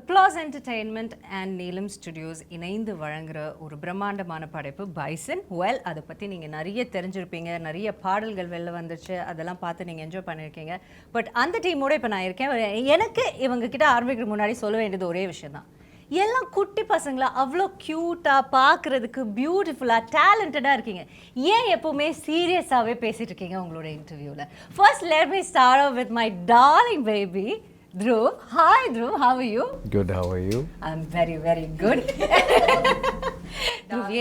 Applause Entertainment and Neelam Studios இணைந்து வழங்குற ஒரு பிரம்மாண்டமான படைப்பு பைசன். வெல், அதை பற்றி நீங்கள் நிறைய தெரிஞ்சிருப்பீங்க, நிறைய பாடல்கள் வெளில வந்துச்சு, அதெல்லாம் பார்த்து நீங்கள் என்ஜாய் பண்ணியிருக்கீங்க. பட் அந்த டீமோட இப்போ நான் இருக்கேன். எனக்கு இவங்க கிட்ட ஆரம்பிக்கிற முன்னாடி சொல்ல வேண்டியது ஒரே விஷயம் தான். எல்லாம் குட்டி பசங்களா அவ்வளோ க்யூட்டாக பார்க்குறதுக்கு பியூட்டிஃபுல்லாக டேலண்டடாக இருக்கீங்க. ஏன் எப்போவுமே சீரியஸாகவே பேசிகிட்டு இருக்கீங்க உங்களோட இன்டர்வியூவில்? First let me start off with my darling baby Dhruv. Hi Dhruv, how are you? Good, how are you? I'm very, very good. Dhruv,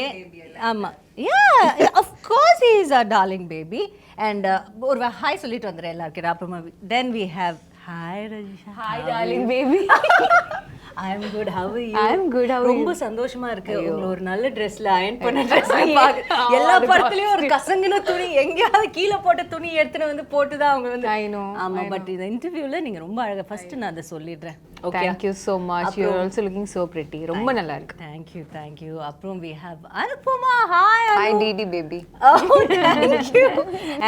yeah, of course he is a darling baby. And ஒரு hi சொல்லிட்டு வந்துடுறேன் எல்லாருக்கிட்ட. அப்புறமா then we have hi Rajisha. Hi darling baby. I'm good, how are you? I'm good, how are you? ரொம்ப சந்தோஷமா இருக்கு. உங்களை ஒரு நல்ல ட்ரெஸ்ல அயர்ன் பண்ண ட்ரெஸ் எல்லா படத்துலயும் ஒரு கசங்கின துணி எங்கேயாவது கீழே போட்ட துணி எடுத்துட்டு வந்து போட்டுதான் அவங்க வந்து ஆமா. பட் இந்த இன்டர்வியூல நீங்க ரொம்ப அழகா. ஃபர்ஸ்ட் நான் அதை சொல்லிடுறேன். Okay, thank you so much. You're also looking so pretty. ரொம்ப நல்லா இருக்கு. Thank you. அப்புறம் we have Anupama. Hi Didi baby. Oh, thank you.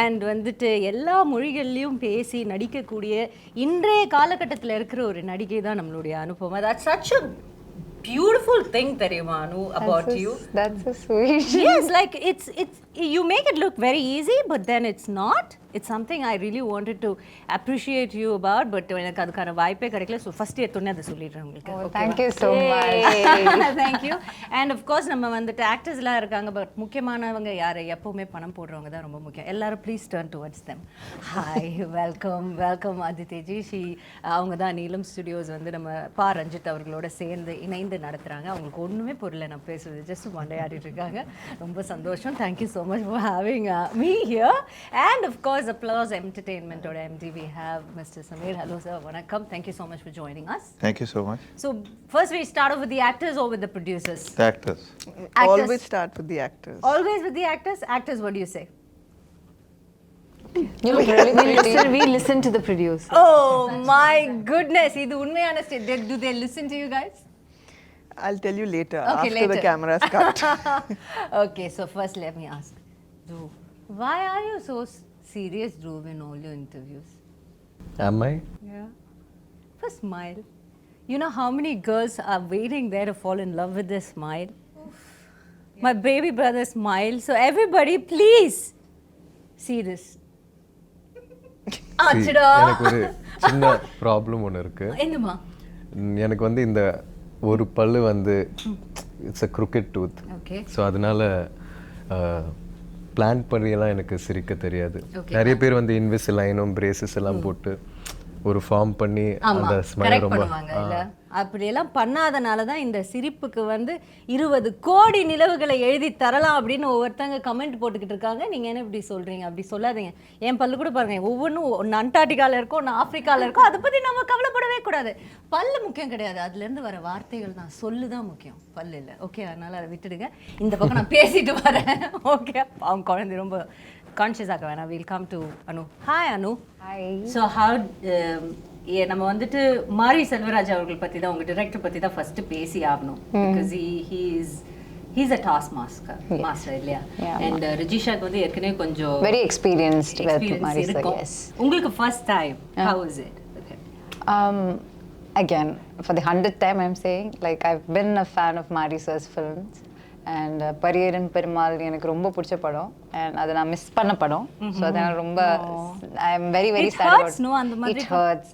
And வந்துட்டு எல்லா மொழிகள்லயும் பேசி நடிக்கக்கூடிய இன்றைய காலகட்டத்தில் இருக்கிற ஒரு நடிகை தான் நம்மளுடைய Anupama. That's such a beautiful thing, தெரியுமா அனு, about you. That's so sweet. Yes, like it's you make it look very easy, but then it's not. It's something I really wanted to appreciate you about, but எனக்கு அதுக்கான வாய்ப்பே கிடைக்கல. So first எடுத்தோன்னே அதை சொல்லிடுறேன் உங்களுக்கு. Okay, thank you so much. Thank you. And of course நம்ம வந்துட்டு ஆக்டர்ஸ்லாம் இருக்காங்க, பட் முக்கியமானவங்க யார்? எப்பவுமே பணம் போடுறவங்க தான் ரொம்ப முக்கியம். எல்லாரும் please turn towards them. Hi, welcome அதிதேஜி. அவங்க தான் நீலம் ஸ்டுடியோஸ் வந்து நம்ம பா ரஞ்சித் அவர்களோட சேர்ந்து இணைந்து நடத்துகிறாங்க. அவங்களுக்கு ஒன்றுமே புரியல நான் பேசுறது, ஜஸ்ட் மண்டையாடிட்டு இருக்காங்க. ரொம்ப சந்தோஷம். Thank you so much for having me here. And of course Applause Entertainment or MD, we have Mr. Samir. Hello sir, vanakkam. Thank you so much for joining us. Thank you so much. So first we start off with the actors or with the producers? The actors. Always start with the actors. Always with the actors? Actors, what do you say? We listen to the producer. Oh my goodness, idu unmayana state. Do they listen to you guys? I'll tell you later, okay, after later. The camera's cut. Okay, so first let me ask Dhruv, why are you so serious, Dhruv, in all your interviews? Am I? Yeah. First smile. You know how many girls are waiting there to fall in love with this smile? Oof. Yeah. My baby brother smile. So everybody, please see this. ஆச்சுடா. எனக்கு ஒரு சின்ன problem ஒன்று இருக்கு. என்னமா? எனக்கு வந்து இந்த ஒரு பல்லு வந்து it's a crooked tooth. Okay. So அதனால பிளான் பண்ணியெல்லாம் எனக்கு சிரிக்க தெரியாது. நிறைய பேர் வந்து இன்விசிலைனும் பிரேசஸ் எல்லாம் போட்டு ஒரு ஃபார்ம் பண்ணி அந்த ஸ்மைல் ரொம்ப அப்படியெல்லாம் பண்ணாதனால தான் இந்த சிரிப்புக்கு வந்து 20 கோடி நிலவுகளை எழுதி தரலாம் அப்படின்னு ஒவ்வொருத்தங்க கமெண்ட் போட்டுக்கிட்டு இருக்காங்க. நீங்கள் என்ன இப்படி சொல்கிறீங்க? அப்படி சொல்லாதீங்க. என் பல்லு கூட பாருங்கள், ஒவ்வொன்றும் ஒன்று அண்டார்டிகாவில் இருக்கும், ஒன்று ஆஃப்ரிக்காவில் இருக்கும். அதை பற்றி நம்ம கவலைப்படவே கூடாது. பல்லு முக்கியம் கிடையாது, அதுலேருந்து வர வார்த்தைகள் தான், சொல்லு தான் முக்கியம், பல்லு இல்லை. ஓகே, அதனால் அதை விட்டுடுங்க. இந்த பக்கம் நான் பேசிட்டு வரேன். ஓகே, அவங்க குழந்தை ரொம்ப கான்ஷியஸ் ஆக வேணாம். Will come to Anu. Hi Anu. Hi. So how நம்ம வந்துட்டு மாரி செல்வராஜ் அவர்கள் பற்றி தான், உங்கள் டிரெக்டர் பற்றி தான் ஃபர்ஸ்ட் பேசி ஆகணும். Because he's a task master இல்லையா? அண்ட் ரஜிஷாக்கு வந்து ஏற்கனவே கொஞ்சம் Very experienced with Mari sir, yes. உங்களுக்கு first time, how is it? Again, for the 100th time I'm saying, like I've been a fan of Mari sir's films. And Pariyerum Perumal எனக்கு ரொம்ப பிடிச்ச படம், and அதை நான் மிஸ் பண்ண படம். ஸோ அதனால ரொம்ப I am very very sad about it. Hurts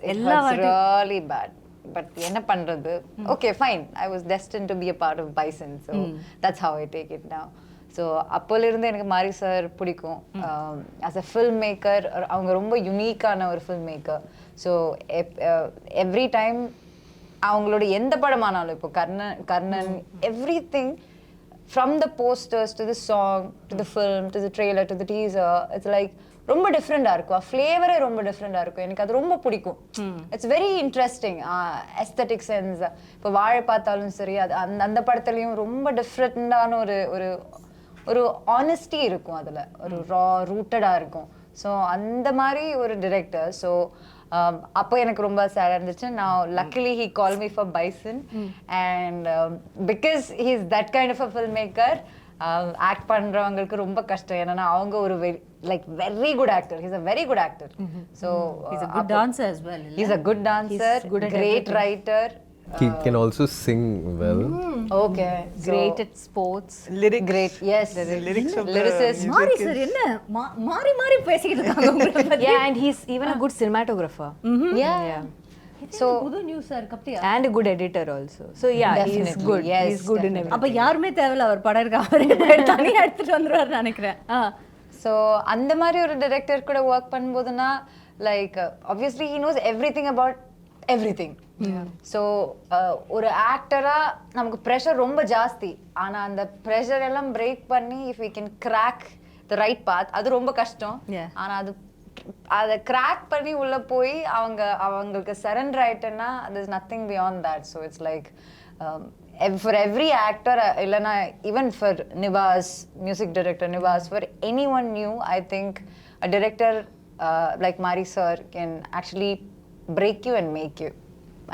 really bad. But என்ன பண்றது? Okay fine, I was destined to be a part of Bison. So that's how I take it now. So அப்போலேருந்து எனக்கு மாரி sir பிடிக்கும். As a film maker அவங்க ரொம்ப யுனிக்கான ஒரு film maker. So every time அவங்களோட எந்த படமானாலும், இப்போ Karnan everything, from the posters to the song to the film to the trailer to the teaser, it's like ரொம்ப டிஃப்ரெண்டா இருக்கும். ஃப்ளேவரே ரொம்ப டிஃப்ரெண்டா இருக்கும். எனக்கு அது ரொம்ப பிடிக்கும். It's very interesting aesthetic sense. இப்போ வாழை பார்த்தாலும் சரி, அது அந்த படத்துலையும் ரொம்ப டிஃப்ரெண்டான ஒரு ஆனஸ்டி இருக்கும், அதில் ஒரு ரூட்டடாக இருக்கும். ஸோ அந்த மாதிரி ஒரு டிரெக்டர். ஸோ அப்போ எனக்கு ரொம்ப சேடாக இருந்துச்சு. நான் luckily he call me for Bison, and because he is that kind of a film maker. Act பண்ணுறவங்களுக்கு ரொம்ப கஷ்டம், ஏன்னா அவங்க ஒரு very good actor. He's a very good actor. So he's a good dancer as well. He's a good dancer, great writer. He can also sing well. Okay. Great at sports. Lyrics. Great. Yes. The lyrics of the Lyricist. music மாறி is- sir என்ன மாறி மாறி பேசிக்கிட்டு இருக்காங்க உங்களை பத்தி. Yeah, and he's even a good cinematographer. Yeah. So புது news sir கப்டியா. And a good editor also. So yeah, he's Definitely. good. Yes, He's good in definitely. everything. அப்ப யாருமே தேவையில்ல அவர் படம் இருக்க அவரே தனியா எடுத்துட்டு வந்துருவாரு நினைக்கிறேன். ஸோ அந்த மாதிரி ஒரு டைரக்டர் கூட ஒர்க் பண்ணும்போதுனா like obviously he knows everything about everything. So ஒரு ஆக்டராக நமக்கு ப்ரெஷர் ரொம்ப ஜாஸ்தி. ஆனால் அந்த ப்ரெஷர் எல்லாம் பிரேக் பண்ணி if we can crack the right path அது ரொம்ப கஷ்டம். Yeah. ஆனால் அதை கிராக் பண்ணி உள்ளே போய் அவங்களுக்கு surrender ஆயிட்டேன்னா there's nothing beyond that. So it's like for every actor இல்லைனா even for Nivas, music director Nivas, for anyone new, I think a director like Mari sir can actually break you and make you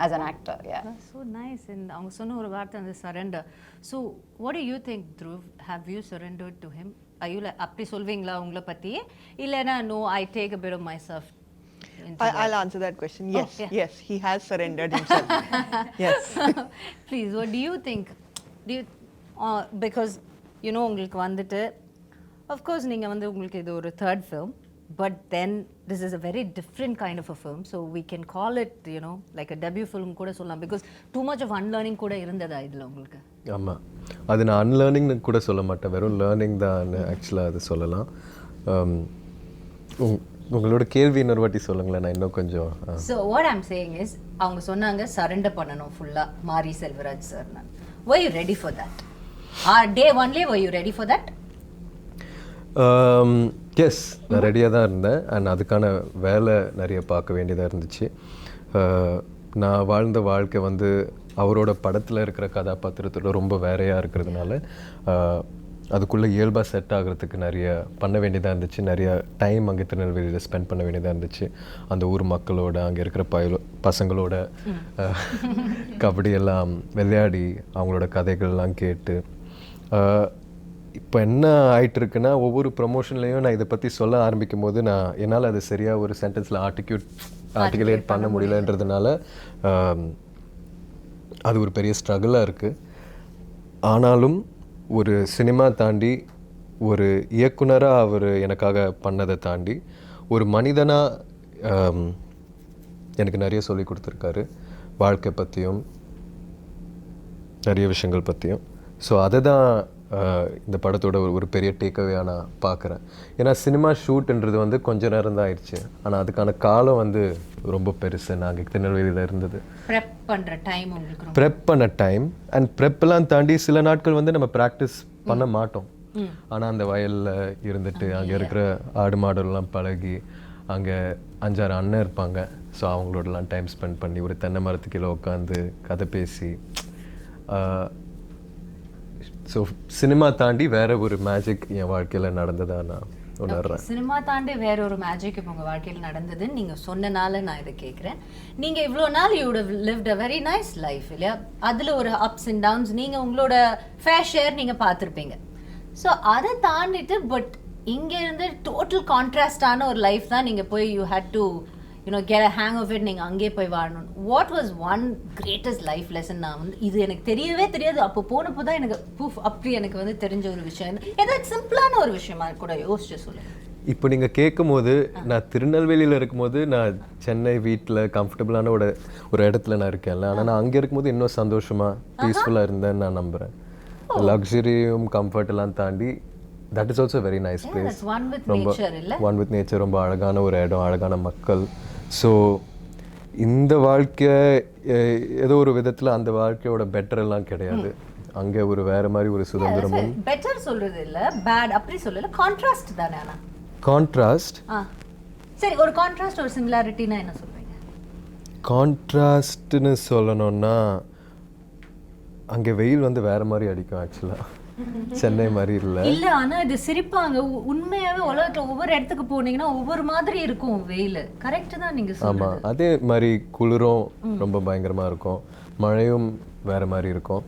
as an actor. Yeah. That's so nice. And அவங்க சொன்ன ஒரு வார்த்தை அந்த surrender. So what do you think, Dhruv? Have you surrendered to him? Are you like அப்படி சொல்வீங்களா உங்களை பத்தி இல்லைனா no, I take a bit of myself into that? I'll answer that question. Yes, yeah. yes, he has surrendered himself. Yes. Please, what do you think? Do you because you know உங்களுக்கு வந்துட்டு of course நீங்க வந்து உங்களுக்கு இது ஒரு third film, but then this is a very different kind of a film, so we can call it, you know, like a debut film கூட சொல்லலாம், because too much of unlearning கூட இருந்ததா இதுல உங்களுக்கு? ஆமாம், அது நான் அன்லேர்னிங்னு கூட சொல்ல மாட்டேன், வெறும் லேர்னிங் தான் ஆக்சுவலாக அது சொல்லலாம். உங்களோட கேள்வி இன்னொரு வாட்டி சொல்லுங்களேன், நான் இன்னும் கொஞ்சம். So what I'm saying is அவங்க சொன்னாங்க சரண்டர் பண்ணணும் ஃபுல்லா மாரி Selvaraj sir. Were you ready for that? Day only were you ready for that? Yes, நான் ரெடியாக தான் இருந்தேன். அண்ட் அதுக்கான வேலை நிறைய பார்க்க வேண்டியதாக இருந்துச்சு. நான் வாழ்ந்த வாழ்க்கை வந்து அவரோட படத்தில் இருக்கிற கதாபாத்திரத்தோட ரொம்ப வேறையாக இருக்கிறதுனால அதுக்குள்ளே இயல்பாக செட் ஆகிறதுக்கு நிறைய பண்ண வேண்டியதாக இருந்துச்சு. நிறைய டைம் அங்கே திருநெல்வேலியில் ஸ்பெண்ட் பண்ண வேண்டியதாக இருந்துச்சு. அந்த ஊர் மக்களோட, அங்கே இருக்கிற பசங்களோட கபடியெல்லாம் விளையாடி அவங்களோட கதைகள்லாம் கேட்டு. இப்போ என்ன ஆகிட்டுருக்குன்னா, ஒவ்வொரு ப்ரொமோஷன்லேயும் நான் இதை பற்றி சொல்ல ஆரம்பிக்கும் போது என்னால் அது சரியாக ஒரு சென்டென்ஸில் ஆர்டிகுலேட் பண்ண முடியலன்றதுனால அது ஒரு பெரிய ஸ்ட்ரகிளாக இருக்குது. ஆனாலும் ஒரு சினிமா தாண்டி, ஒரு இயக்குனராக அவர் எனக்காக பண்ணதை தாண்டி, ஒரு மனிதனாக எனக்கு நிறைய சொல்லி கொடுத்துருக்காரு, வாழ்க்கை பற்றியும் நிறைய விஷயங்கள் பற்றியும். ஸோ அதை தான் இந்த படத்தோட ஒரு பெரிய டேக்அவேயாக நான் பார்க்குறேன். ஏன்னா சினிமா ஷூட்டுன்றது வந்து கொஞ்ச நேரம் தான் ஆயிடுச்சு, ஆனால் அதுக்கான காலம் வந்து ரொம்ப பெருசு. நாங்கள் திருநெல்வேலியில் இருந்தது ப்ரெப் பண்ணுற டைம் உங்களுக்கு ப்ரெப் பண்ண டைம். அண்ட் ப்ரெப்பெல்லாம் தாண்டி சில நாட்கள் வந்து நம்ம ப்ராக்டிஸ் பண்ண மாட்டோம். ஆனால் அந்த வயலில் இருந்துட்டு அங்கே இருக்கிற ஆடு மாடெல்லாம் பழகி, அங்கே 5-6 அண்ணன் இருப்பாங்க. ஸோ அவங்களோடலாம் டைம் ஸ்பெண்ட் பண்ணி ஒரு தென்னை மரத்துக்கீழே உட்காந்து கதை பேசி. ஸோ சினிமா தாண்டி வேற ஒரு மேஜிக் என் வாழ்க்கையில் நடந்ததா நான் உணர்றேன். சினிமா தாண்டி வேற ஒரு மேஜிக் இப்போ உங்கள் வாழ்க்கையில் நடந்ததுன்னு நீங்கள் சொன்னனால நான் இதை கேட்குறேன். நீங்கள் இவ்வளோ நாள் you would lived a very nice life இல்லையா? அதில் ஒரு அப்ஸ் அண்ட் டவுன்ஸ் நீங்கள் உங்களோட ஃபேர் ஷேர் நீங்கள் பார்த்துருப்பீங்க. ஸோ அதை தாண்டிட்டு பட் இங்கே இருந்து டோட்டல் கான்ட்ராஸ்டான ஒரு லைஃப் தான் நீங்கள் போய் you had to get a hang of it. நீங்கள் அங்கே போய் வாழணும். What was one greatest life lesson? நான் வந்து இது எனக்கு தெரியவே தெரியாது, அப்போ போனப்போ தான் எனக்கு அப்படி எனக்கு வந்து தெரிஞ்ச ஒரு விஷயம். ஏதாவது சிம்பிளான ஒரு விஷயமா கூட யோசிச்சு சொல்லுங்கள். இப்போ நீங்கள் கேட்கும் போது, நான் திருநெல்வேலியில் இருக்கும்போது நான் சென்னை வீட்டில் கம்ஃபர்டபுளான ஒரு இடத்துல நான் இருக்கேன்ல, ஆனால் நான் அங்கே இருக்கும்போது இன்னும் சந்தோஷமாக பீஸ்ஃபுல்லாக இருந்தேன்னு நான் நம்புகிறேன். லக்ஸரியும் கம்ஃபர்ட்டெல்லாம் தாண்டி that is also a very nice place. One with nature இல்ல? One with nature, ரொம்ப அழகான ஒரு இடம், அழகான மக்கள். ஸோ இந்த வாழ்க்கை ஏதோ ஒரு விதத்தில் அந்த வாழ்க்கையோட பெட்டர் எல்லாம் கிடையாது. அங்கே ஒரு வேற மாதிரி ஒரு சுதந்திரமும். பெட்டர் சொல்றது இல்ல, பேட் அப்படி சொல்லல, கான்ட்ராஸ்ட் தானே. ஆனா கான்ட்ராஸ்ட், சரி, ஒரு கான்ட்ராஸ்ட் ஒரு சிமிலாரிட்டினா என்ன சொல்றீங்க? கான்ட்ராஸ்ட்னு சொல்லணும்னா, அங்கே வெயில் வந்து வேற மாதிரி அடிக்கும் ஆக்சுவலாக, சென்னை மாதிரி இல்லை. இல்ல, ஆனா இது சிரிப்பாங்க. உண்மையாவே உலகத்துல ஒவ்வொரு இடத்துக்கு போனீங்கன்னா ஒவ்வொரு மாதிரி இருக்கும் வெயில். கரெக்ட் தான் நீங்க சொல்றது. ஆமாம், அதே மாதிரி குளிரும் ரொம்ப பயங்கரமாக இருக்கும், மழையும் வேறு மாதிரி இருக்கும்.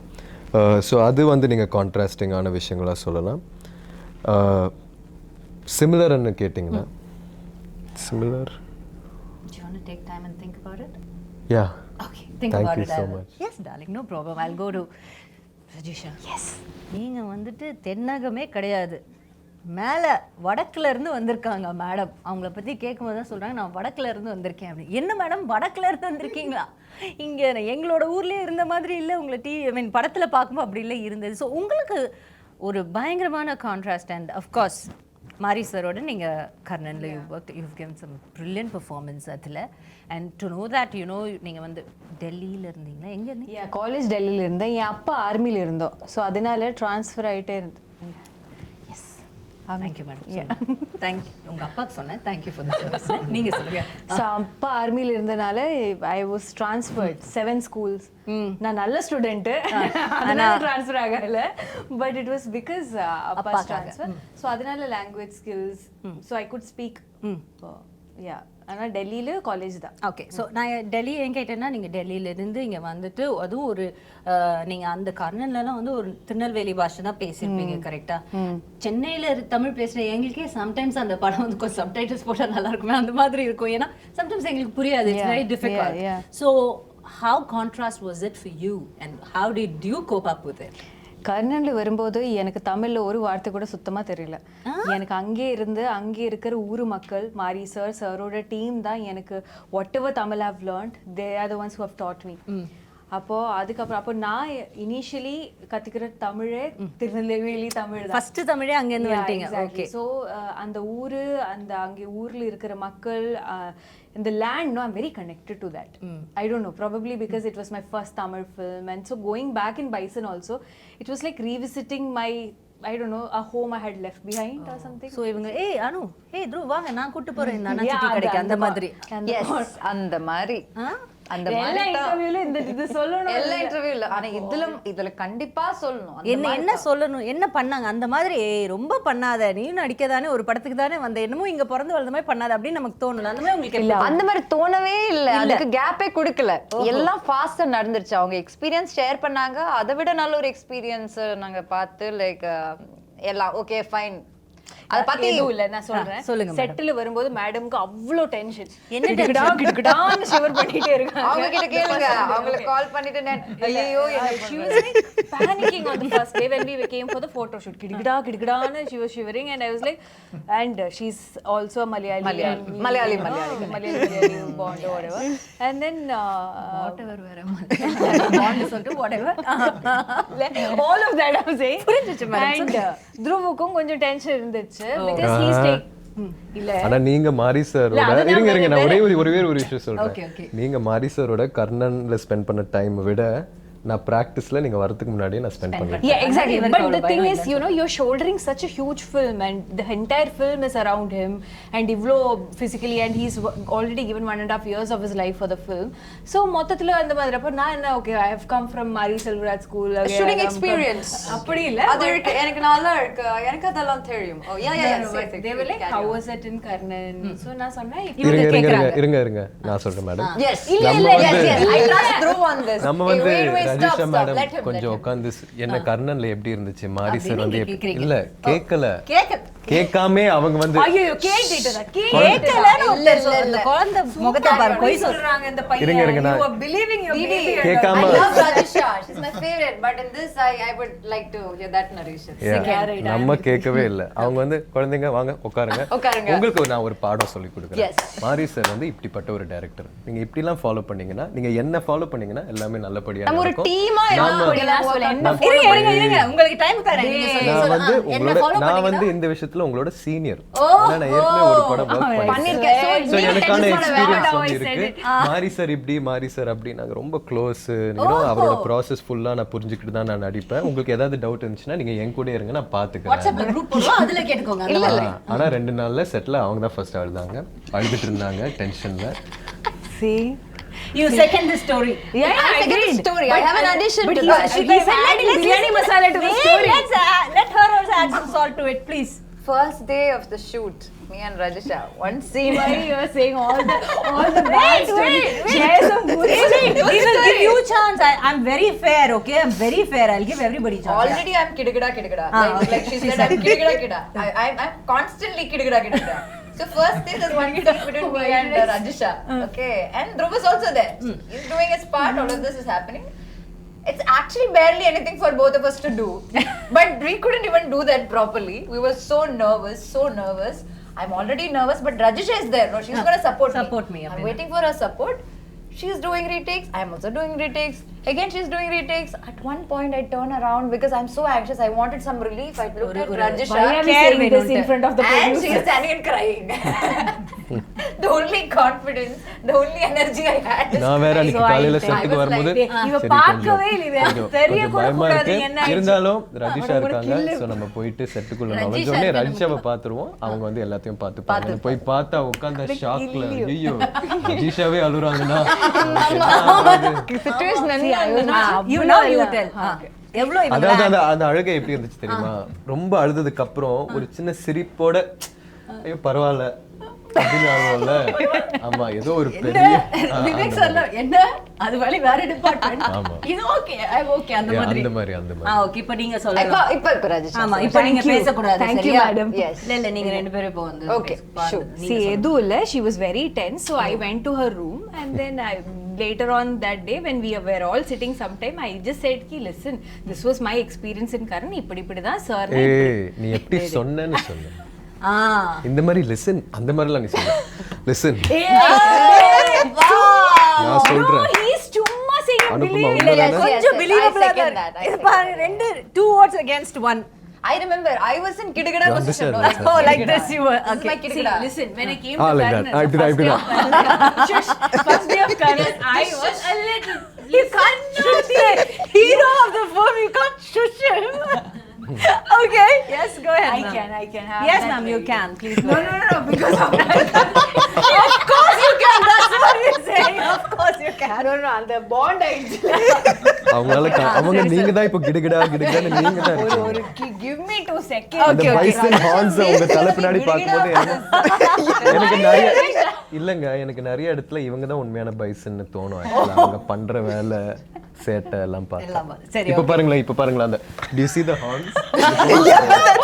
ஸோ அது வந்து நீங்கள் கான்ட்ராஸ்டிங்கான விஷயங்களாக சொல்லலாம். சிமிலர்னு கேட்டிங்கன்னா, similar. Do you want to take time and think about it? Yeah. Okay. Think Thank about you it. so I'll- much. Yes, darling, no problem. I'll go to Rajisha. Yes. நீங்க வந்துட்டு தென்னகமே கிடையாது, மேலே வடக்குல இருந்து வந்திருக்காங்க மேடம். அவங்கள பற்றி கேட்கும்போது தான் சொல்கிறாங்க, நான் வடக்குல இருந்து வந்திருக்கேன் அப்படின்னு. என்ன மேடம் வடக்குல இருந்து வந்திருக்கீங்களா? இங்கே எங்களோட ஊர்லேயே இருந்த மாதிரி இல்லை, உங்களை படத்தில் பார்க்கும்போது அப்படி இல்லை இருந்தது. ஸோ உங்களுக்கு ஒரு பயங்கரமான கான்ட்ராஸ்ட். அண்ட் அஃப்கோர்ஸ் மாரி சரோட நீங்கள் கர்ணனில் you given some brilliant performance அதில். அண்ட் டு நோ தேட் நீங்கள் வந்து டெல்லியில் இருந்தீங்களா? எங்கே இருந்தீங்க? காலேஜ் டெல்லியில் இருந்தேன், என் அப்பா ஆர்மியில் இருந்தோம். ஸோ அதனால ட்ரான்ஸ்ஃபர் ஆகிட்டே இருந்தேன். Thank you madam. தேங்க்யூ. உங்கள் அப்பாவுக்கு சொன்னேன் தேங்க்யூ ஃபார் தி சர்வீஸ். நீங்கள் சொல்லுங்கள். ஸோ அப்பா ஆர்மியில் இருந்தனால ஐ வாஸ் ட்ரான்ஸ்ஃபர்ட் 7 schools. நான் நல்ல ஸ்டூடெண்ட்டு, அதனால ட்ரான்ஸ்ஃபர் ஆகல. பட் இட் வாஸ் பிகாஸ் அப்பா ட்ரான்ஸ்ஃபர். ஸோ அதனால language skills, so I good speak. Yeah, ஆனால் டெல்லியில் காலேஜ் தான். ஓகே. ஸோ நான் டெல்லி ஏன் கேட்டேன்னா, நீங்கள் டெல்லியிலேருந்து இங்கே வந்துட்டு அதுவும் ஒரு நீங்கள் அந்த கர்ணன்லலாம் வந்து ஒரு திருநெல்வேலி பாஷை தான் பேசியிருப்பீங்க கரெக்டாக? சென்னையில் தமிழ் பேசுகிற எங்களுக்கே சம்டைம்ஸ் அந்த படம் வந்து கொஞ்சம் சப்டைட்டில்ஸ் போட்டால் நல்லா இருக்குமே அந்த மாதிரி இருக்கும். ஏன்னா சம்டைம்ஸ் எங்களுக்கு புரியாது, it's very difficult. So how contrast was it for you and how did you cope up with it? கர்ணனில் வரும்போது எனக்கு தமிழில் ஒரு வார்த்தை கூட சுத்தமாக தெரியல. எனக்கு அங்கே இருந்து அங்கே இருக்கிற ஊர் மக்கள், மாரி சார் சாரோட டீம் தான் எனக்கு whatever Tamil have learnt, they are the ones who have taught me. அப்போ நான் இனிஷியலி கற்றுக்கிற தமிழே திருநெல்வேலி தமிழ் தான். ஃபர்ஸ்ட் தமிழே அங்கேருந்து வந்துட்டீங்க. ஓகே. ஸோ அந்த ஊர், அங்கே ஊரில் இருக்கிற மக்கள், in the land, no, I'm very connected to that. I don't know, probably because it was my first Tamil film, and so going back in Bison also, it was like revisiting my, I don't know, a home I had left behind or something. So இவங்க அனு த்ருவ் வாங்க நான் கூட்டு போறேன் இந்த அண்ணாச்சி கடைக்கு அந்த மாதிரி. எஸ், அந்த மாதிரி அந்த எல்லா இன்டர்வியூல இந்த இது சொல்லணும், எல்லா இன்டர்வியூல. ஆனா இதுல கண்டிப்பா சொல்லணும். என்ன சொல்லணும், என்ன பண்ணாங்க அந்த மாதிரி. ரொம்ப பண்ணாத, நீ நடிக்க தானே, ஒரு படத்துக்கு தானே வந்த, என்னமோ இங்க பிறந்து வளர்ந்த மாதிரி பண்ணாத அப்படின்னு நமக்கு தோணல. அந்த மாதிரி உங்களுக்கு இல்ல? அந்த மாதிரி தோணவே இல்ல, அதுக்கு கேப்பே கொடுக்கல. எல்லாம் ஃபாஸ்டா நடந்துருச்சு. அவங்க எக்ஸ்பீரியன்ஸ் ஷேர் பண்ணாங்க, அதை விட நல்ல ஒரு எக்ஸ்பீரியன்ஸ் நாங்க பார்த்து லைக் எல்லாம் ஓகே ஃபைன். அத பத்தி எதுவும் இல்ல, நான் சொல்றேன். சொல்லுங்க. செட்டில் வரும்போது மேடம்க்கு அவ்வளோ டென்ஷன், என்ன கிடக்கிடான்னு ஷிவர் பண்ணிட்டே இருக்காங்க. அவங்க கிட்ட கேளுங்க, அவங்களுக்கு கால் பண்ணிட்டு ஐயோ she was like panicking on the first day when we came for the photo shoot. கிடக்கிடான்னு she was shivering, and I was like, and she's also a Malayali bond or whatever, and then whatever வேற bond சொல்லிட்டு whatever all of that I'm saying. புரிஞ்சிச்சு madam. And த்ருவுக்கும் கொஞ்சம் tension இருந்துச்சு because he's like இல்ல. ஆனா நீங்க மாரி சாரோட இருங்க நான் ஒரே ஒரு விஷயம் சொல்றேன். Okay. நீங்க மாரி சாரோட கர்ணன்ல ஸ்பெண்ட் பண்ண டைம் விட நான் பிராக்டிஸ்ல நீங்க வரதுக்கு முன்னாடியே நான் ஸ்பெண்ட் பண்ணிட்டேன். Yeah, exactly. But the thing is, you know, you're shouldering such a huge film, and the entire film is around him, and Ivlo physically, and he's already given 1.5 years of his life for the film. So மொத்தத்துல அந்த மாதிரி அப்ப நான் என்ன, okay, I have come from Mari Selvaraj school, shooting experience. அப்படி இல்ல, அது எனக்கு நல்லா இருக்கு, எனக்கு அதெல்லாம் தெரியும். Oh yeah. They were like, how was it in Karnan? So நான் சொன்னேன், இருங்க நான் சொல்றேன் madam. Yes. Yes. I trust through on this. நம்ம வந்து ரஜிஷா மேடம் கொஞ்சம் உட்கார்ந்து என்ன கர்ணன்ல எப்படி இருந்துச்சு, மாரி சார் வந்து இல்ல கேட்காமே அவங்க வந்து ஐயோ கேட்டிட்டதா கேட்கலன்னு ஒருத்தர் சொல்றாங்க. குழந்தை முகத்தை பாரு, போய் சொல்றாங்க இந்த பையன். இருங்க நான் you are believing your baby. கேட்காம I love Rajisha. She's my favorite, but in this I would like to hear that narration. நம்ம கேட்கவே இல்ல. அவங்க வந்து குழந்தைங்க வாங்க உட்காருங்க, உங்களுக்கு நான் ஒரு பாடம் சொல்லி கொடுக்குறேன். மாரி சார் வந்து இப்படிப்பட்ட ஒரு டைரக்டர், நீங்க இப்படிலாம் ஃபாலோ பண்ணீங்கன்னா, நீங்க என்ன ஃபாலோ பண்ணீங்கன்னா எல்லாமே நல்லபடியா நம்ம ஒரு நடக்கும். டீமா இருங்க உங்களுக்கு டைம் தரேன். நீங்க சொல்லுங்க. நான் வந்து இந்த விஷயத்துல உங்களோட சீனியர். நான் ஏற்கனவே ஒரு படம் வர்க் பண்ணிருக்கேன். சோ எனக்கான எக்ஸ்பீரியன்ஸ் வந்து இருக்கு. மாரி சார் இப்படி, மாரி சார் அப்படி, நாங்க ரொம்ப க்ளோஸ். அவரோட ப்ராசஸ் ஃபுல்லா நான் புரிஞ்சுக்கிட்டு தான் நான் நடிப்பேன். உங்களுக்கு ஏதாவது டவுட் இருந்துச்சுன்னா நீங்க என் கூட இருங்க, நான் பாத்துக்கிறேன். வாட்ஸ்அப்ல குரூப் போடுறோம், அதுல கேட்டுக்கோங்க. ஆனா 2 நாள்ல செட்ல அவங்க தான் ஃபர்ஸ்ட் அழுதாங்க, அழுதுட்டு இருந்தாங்க டென்ஷன்ல. See, you second the story. Yeah, I did. Story. I have an addition to that. He's adding biryani masala to the story. Let her also add some salt to it, please. First day of the shoot, me and Rajisha, one scene. Why you are saying all the bad stories? Share some good stories. We will give you chance. I'm very fair, okay? I'm very fair. I'll give everybody chance. Already I'm kidagada. Like she said, I'm kidagada. I'm constantly kidagada. So first day there's one scene between me and Rajisha. Okay, and Dhruv is also there. He's doing his part. All of this is happening. It's actually barely anything for both of us to do, but we couldn't even do that properly. We were so nervous. I'm already nervous, but Rajisha is there. No, she's going to support me. I'm waiting for her support. She's doing retakes. I'm also doing retakes. Again, she's doing retakes. At one point, I turn around because I'm so anxious. I wanted some relief. I looked at Rajisha. Why are we saying this in front of the And producer? she's standing and crying. The only confidence, the only energy I had is நான் வேற அன்னைக்கு காலையில செட்டுக்கு வரும்போது இவ சரி, பார்க்கவே இல்லை, இவ கொஞ்சம் தெரிய கொஞ்சம் கூட பயமா கூடாது, இருக்கு. என்ன ஆயிடுச்சு? இருந்தாலும் ரஜிஷா இருக்காங்க, சோ நம்ம போயிட்டு செட்டுக்குள்ள நுழைஞ்சோடனே ரஜிஷாவை பாத்துருவோம். அவங்க வந்து எல்லாத்தையும் பாத்துப்பாங்க. போய் பார்த்தா உட்கார்ந்த ஷாக்ல ஐயோ ரஜிஷாவே அழுறாங்கன்னா situation You know, you tell. எவ்வளோ அதாவது அந்த அழுகை எப்படி இருந்துச்சு தெரியுமா? ரொம்ப அழுததுக்கு அப்புறம் ஒரு சின்ன சிரிப்போட ஐயோ பரவாயில்ல அப்படின்னு ஆகும்ல. ஆமா ஏதோ ஒரு பெரிய விவேக் சொல்ல என்ன அது வழி வேற டிபார்ட்மென்ட். இது ஓகே ஐ ஓகே அந்த மாதிரி அந்த மாதிரி ஓகே இப்போ நீங்க சொல்லலாம். இப்ப Rajisha. ஆமா இப்போ நீங்க பேச கூடாது. Thank you, சரியா? madam. இல்ல நீங்க ரெண்டு பேரும் இப்போ வந்து Okay, sure. See, Edula, she was very tense, so I went to her room, and then later on that day when we were all sitting sometime, I just said ki listen, this was my experience in Karan, இப்படி தான் sir. ஏய் நீ எப்படி சொன்னேன்னு சொல்லு. இந்த மாதிரி listen அந்த மாதிரிலாம் நீ சொல்லு. லிசன் நான் சொல்றேன். He's சும்மா saying அனுப்புமா இல்ல உண்மைதானே? கொஞ்சம் பிலீவபிளா I second that. இது பாரு ரெண்டு 2 words against 1. I remember I was in Kidagada You position. understand, Oh, like this you were. This is Okay. my See, Kidagada. listen, when I came Ah, to like Karan, that. I did that. Shush, first day of Karan, I was a little. You can't shush the hero of the film. You can't shush him. Okay. Yes, go ahead. I can have. Yes, that ma'am, you very- can. Please go. No, ahead. no, because of Of course you can. That's what you're saying. Of course you can. no, the bond ஆயிடுச்சு. அவங்களால அவங்க நீங்க தான் இப்போ கிடுகிடான்னு நீங்க தான் இருக்கீங்க. Give me 2 seconds. அந்த பைசன் ஹார்ன்ஸ் உங்க தலை பின்னாடி பாக்கும்போது எனக்கு நிறைய இல்லங்க எனக்கு நிறைய இடத்துல இவங்க தான் உண்மையான பைசன்னு தோணும். actually. அவங்க பண்ற வேலை சேட்டை எல்லாம் பார்த்தா சரி, இப்ப பாருங்களேன் அந்த do you see the horns?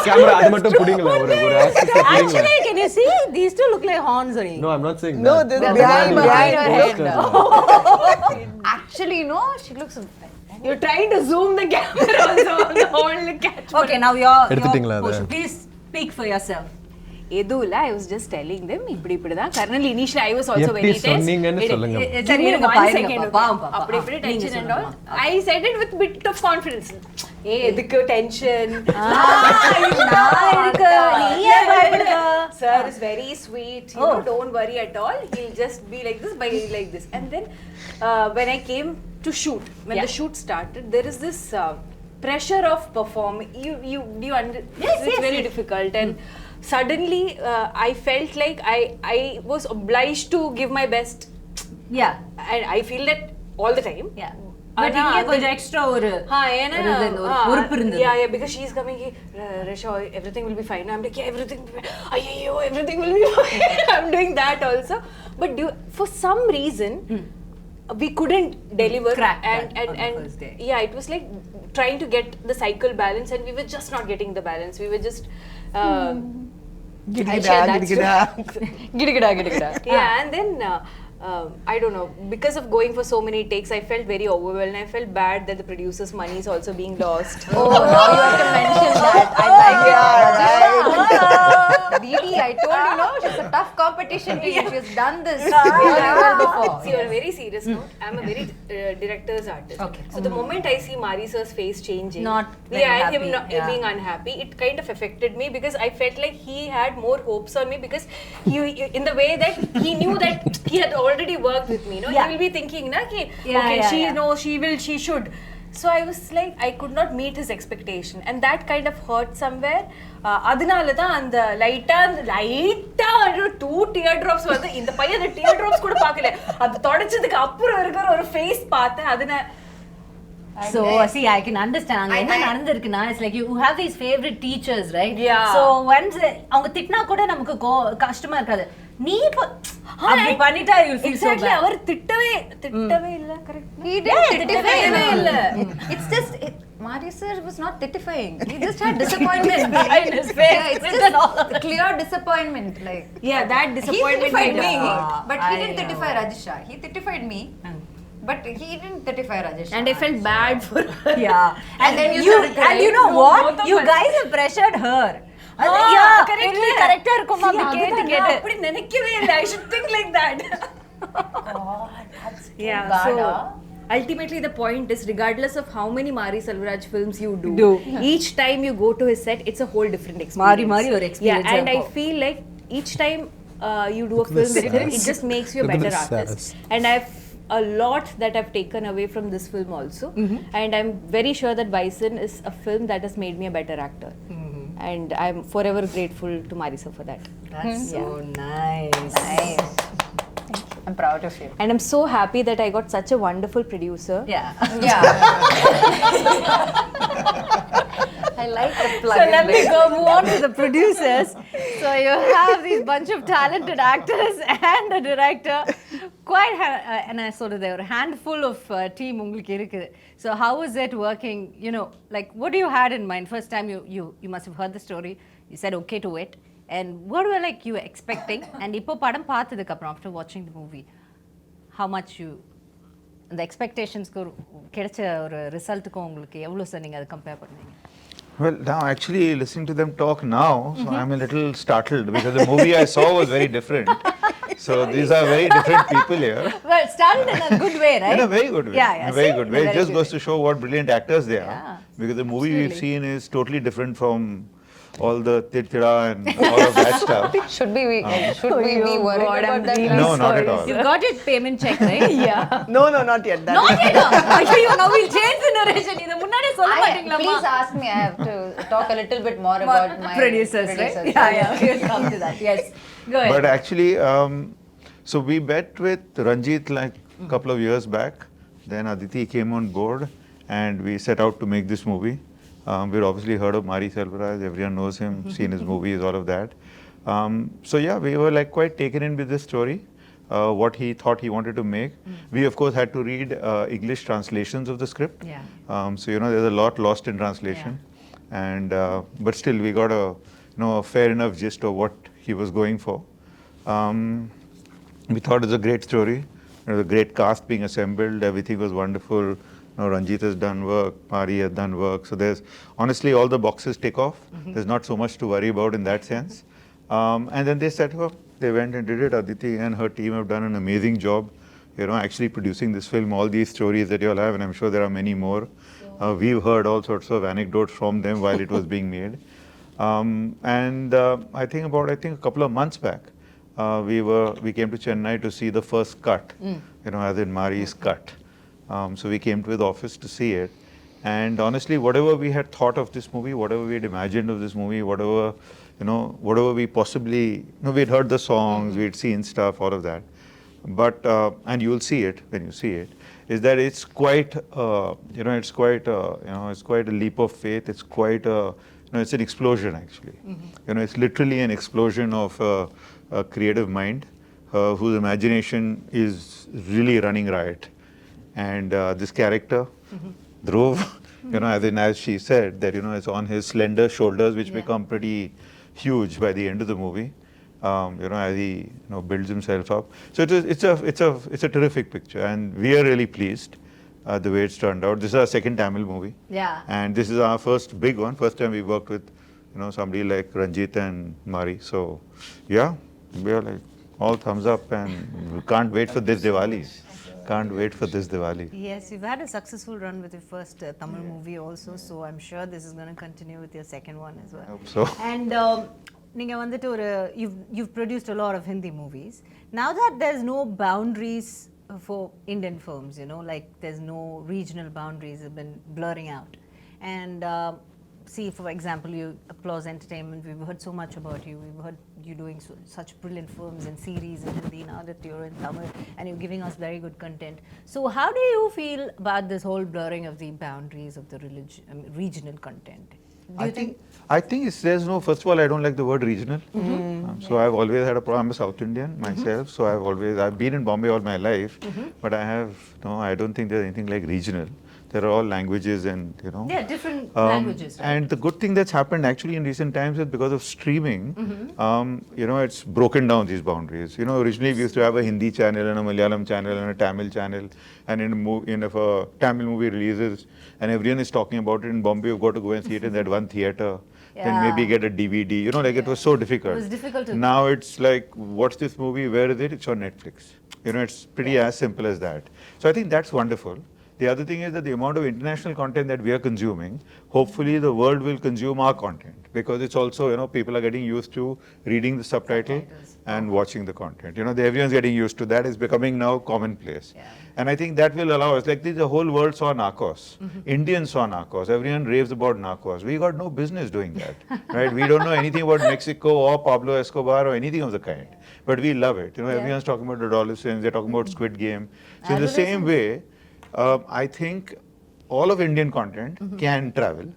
Camera அது மட்டும் புடிங்களா ஒரு access புடிங்களா? Actually, can you see? These two look like horns only. No, I'm not saying No, that. this But behind then behind you her post head. that. Actually, no, she looks. You're trying to zoom the camera also on the whole catch. Okay, now your எடுத்துட்டீங்களா அதை? portion. Please speak for yourself. எதுல I was just telling them இப்படி தான் kernel initially I was also எப்படி very tense. சொன்னீங்கன்னு சொல்லுங்க. சரி, இருங்க, One பாருங்க, second, பாப்பா, okay. பாப்பா. அப்படி இப்படி நீங்க tension and all. சொல்லுங்க. I said it with bit of confidence. எதுக்கு tension? நான் இருக்கு. நீ ஏன் பயப்படுற? Sir is very sweet. You know, don't worry at all. He'll just be like this, by like this. And then when I came to shoot, when the shoot started, there is this pressure of performing. You it's very difficult, and suddenly I felt like I was obliged to give my best, Yeah. and I feel that all the time. Yeah. But இங்க கொஞ்சம் extra ஒரு பொறுப்பு இருந்தது. Yeah, because she's coming here, Risha, everything will be fine. I'm like, yeah, everything will be fine. Ayyo, everything will be fine. I'm doing that also. But for some reason, we couldn't deliver. Crack and that on the and first day. yeah, it was like trying to get the cycle balance, and we were just not getting the balance. We were just I'll share that Gidagada. yeah, and then I don't know, because of going for so many takes, I felt very overwhelmed. I felt bad that the producer's money is also being lost. Oh, now you have to mention that. I like it. Didi, I told you, no, she's a tough competition team. She's done this really well before. See, on a very serious note, I'm a very director's artist. Okay. So the moment I see Mari sir's face changing, Not very him happy, yeah. being unhappy, it kind of affected me because I felt like he had more hopes on me because he in the way that he knew that he had already worked with me. No, Yeah. he will be thinking, na, ki, Yeah, okay, yeah, she yeah. knows, she should. So I was like, I could not meet his expectation, and that kind of hurt somewhere. அதனால தான் அந்த லைட்டா 2 tear drops வந்து இந்த பையன் அந்த tear drops கூட பார்க்கல. அது தொடச்சதுக்கு அப்புறம் இருக்கிற ஒரு ஃபேஸ் பார்த்தேன். அதனால So see, I can understand. அங்க என்ன நடந்திருக்குன்னா, it's like you have these favorite teachers, right? Yeah. So once அவங்க திட்டினா கூட நமக்கு கஷ்டமா இருக்காது. நீ அப்படி பண்ணிட்டா you feel so exactly bad. அவர் திட்டவே இல்ல. கரெக்ட். He didn't திட்டவே இல்ல. It's just Mari sir was not titifying. He just had disappointment in his face. Yeah, it's Written all just clear disappointment. Like Yeah, that he disappointment titified made me, us. but he didn't I titify Rajisha. He titified me, but he didn't titify Rajisha. And I felt bad for her. Yeah. And then you you started and you crying. know No, what? both of You us. guys have pressured her. Yeah, correct. கரெக்டா இருக்குமா அப்படி கேட்டு கேட்டு அப்படி நினைக்கவே இல்லை. I should think like that. Yeah, bad, so huh? ultimately the point is, regardless of how many Mari Selvaraj films you do, Do. each time you go to his set, it's a whole different experience. மாறி ஒரு experience Yeah, and I இருக்கும். feel like each time you do a film with him, it just makes you a Look at better the artist. sass. And I've a lot that I've taken away from this film also, and I'm very sure that Bison is a film that has made me a better actor. And I'm forever grateful to Marisa for that. That's so nice. Nice. I'm proud of you. And I'm so happy that I got such a wonderful producer. Yeah. Yeah. I like the plug. So and let me play. go move on to the producers. So you have these bunch of talented actors and a director. Quite, and I sort of there a handful of team உங்களுக்கு இருக்குது. So how is it working? You know, like what do you had in mind? First time you must have heard the story. You said okay to it. And what were like you expecting? And இப்போ படம் பார்த்ததுக்கு அப்புறம் after watching the movie, how much you the expectationsக்கு கிடைச்ச ஒரு ரிசல்ட்டுக்கும் உங்களுக்கு எவ்வளவு sir நீங்க அதை கம்பேர் பண்ணீங்க? Well, now actually listening to them talk now, so I'm a little startled because the movie I saw was very different. So these are very different people here. Well, started in a good way, right? In a very good way. Yeah, yeah. In a very See? good In a way. It very just good goes way. to show what brilliant actors they are. Yeah, Because the movie we've seen is totally different from all the tirtira and all of that stuff. Should we be worried God, about I'm that? really No, not at all. You got your payment check, right? Yeah. No, not yet. That Not yet. ஐயோ, now we'll change the narration. இத முன்னாடியே சொல்ல மாட்டீங்களாமா? Please ask me. I have to talk a little bit more about my producers, right? Yeah, we'll come to that. Yes. Go ahead. But actually, so we met with Ranjit like a couple of years back. Then Aditi came on board and we set out to make this movie. We'd obviously heard of Mari Selvaraj, everyone knows him, seen his movies, all of that. So yeah, we were like quite taken in with this story, what he thought he wanted to make. We of course had to read English translations of the script. Yeah. So you know, there's a lot lost in translation. And but still we got a a fair enough gist of what he was going for. We thought it was a great story. There was a great cast being assembled. Everything was wonderful. Ranjit has done work. Mari has done work. So there's honestly all the boxes tick off. There's not so much to worry about in that sense. And then they set up. They went and did it. Aditi and her team have done an amazing job. Actually producing this film. All these stories that you all have, and I'm sure there are many more. We've heard all sorts of anecdotes from them while it was being made. And I think a couple of months back, we came to Chennai to see the first cut, as in Mari's cut. So we came to the office to see it. And honestly, whatever we had thought of this movie, whatever we had imagined of this movie, whatever we possibly, we'd heard the songs, we'd seen stuff, all of that. But, and you'll see it when you see it, is that it's quite, it's quite a leap of faith. It's quite it's an explosion actually. It's literally an explosion of a creative mind whose imagination is really running riot. And this character, Dhruv, as she said, that it's on his slender shoulders, which become pretty huge by the end of the movie. As he builds himself up. So it's a terrific picture, and we are really pleased the way it's turned out. This is our second Tamil movie. Yeah. And this is our first big one. First time we worked with somebody like Ranjit and Mari. So yeah, we are like all thumbs up, and we can't wait for this Diwali. Can't wait for this Diwali. Yes, you've had a successful run with your first Tamil movie also, so I'm sure this is going to continue with your second one as well. I hope so. And நீங்க வந்துட்டு ஒரு you've produced a lot of Hindi movies. Now that there's no boundaries for Indian films, like there's no regional boundaries have been blurring out. And see, for example, you Applause Entertainment, we've heard so much about you. We've heard you doing such brilliant films and series in Hindi. Now that you're in Tamil and you're giving us very good content. So how do you feel about this whole blurring of the boundaries of the regional content? I think there's no, first of all, I don't like the word regional. So I've always had a problem. I'm a South Indian myself, so I've been in Bombay all my life, but I don't think there's anything like regional. There are all languages and, you know. Yeah, different languages, right? And the good thing that's happened actually in recent times is because of streaming, you know, it's broken down these boundaries. You know, originally we used to have a Hindi channel and a Malayalam channel and a Tamil channel, and if a Tamil movie releases and everyone is talking about it in Bombay, you've got to go and see it in that one theater. Then maybe get a DVD. You know, like it was so difficult. It was difficult to. Now it's like, what's this movie? Where is it? It's on Netflix. You know, it's pretty as simple as that. So I think that's wonderful. The other thing is that the amount of international content that we are consuming, hopefully the world will consume our content, because it's also, you know, people are getting used to reading the subtitle and watching the content. You know, everyone's getting used to that. It's becoming now commonplace. Yeah. And I think that will allow us, like the whole world saw Narcos. Indians saw Narcos. Everyone raves about Narcos. We got no business doing that, right? We don't know anything about Mexico or Pablo Escobar or anything of the kind. But we love it. You know, everyone's talking about adolescents. They're talking about Squid Game. So in the same way, I think all of Indian content can travel.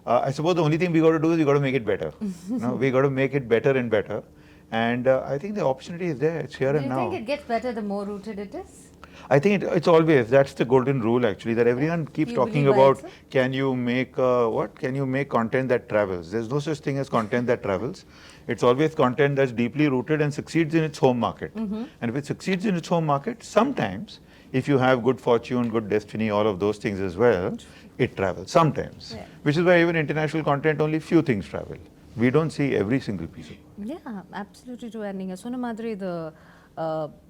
I suppose the only thing we got to do is we got to make it better. You know, we got to make it better and better. And I think the opportunity is there. It's here Do and you now. think it gets better the more rooted it is? I think it's always, that's the golden rule actually, that everyone keeps You talking believe by about, itself? can you make what? Can you make content that travels? There's no such thing as content that travels. It's always content that's deeply rooted and succeeds in its home market. And if it succeeds in its home market, sometimes, if you have good fortune, good destiny, all of those things as well, it travels sometimes. Yeah. Which is why even international content, only few things travel. We don't see every single piece of it. Yeah, absolutely true. And நீங்க சொன்ன மாதிரி the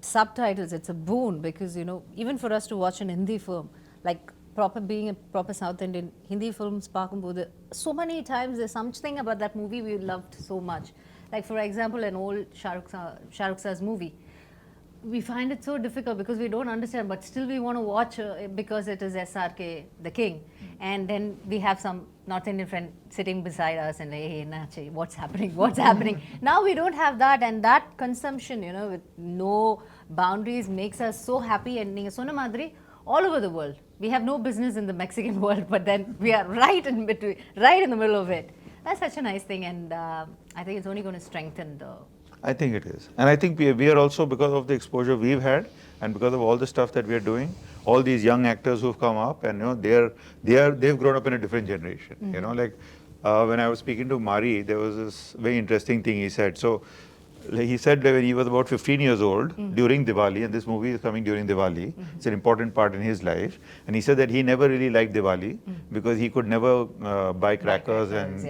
subtitles, it's a boon, because you know, even for us to watch an Hindi film, like being a proper South Indian, Hindi films பார்க்கும்போது, so many times there's something about that movie we loved so much. Like for example, an old Shah Rukh Sir's movie. We find it so difficult because we don't understand, but still we want to watch because it is SRK, the king. And then we have some North Indian friend sitting beside us and like, hey, Nachi, what's happening? What's happening? Now we don't have that, and that consumption, you know, with no boundaries makes us so happy. And நீங்க சொன்ன மாதிரி, all over the world. We have no business in the Mexican world, but then we are right in between, right in the middle of it. That's such a nice thing, and I think it's only going to strengthen the. I think it is. And I think we are also, because of the exposure we've had and because of all the stuff that we are doing, all these young actors who've come up, and you know, they've grown up in a different generation. You know, like when I was speaking to Mari, there was this very interesting thing he said. So like he said that when he was about 15 years old during Diwali, and this movie is coming during Diwali, it's an important part in his life, and he said that he never really liked Diwali because he could never buy crackers and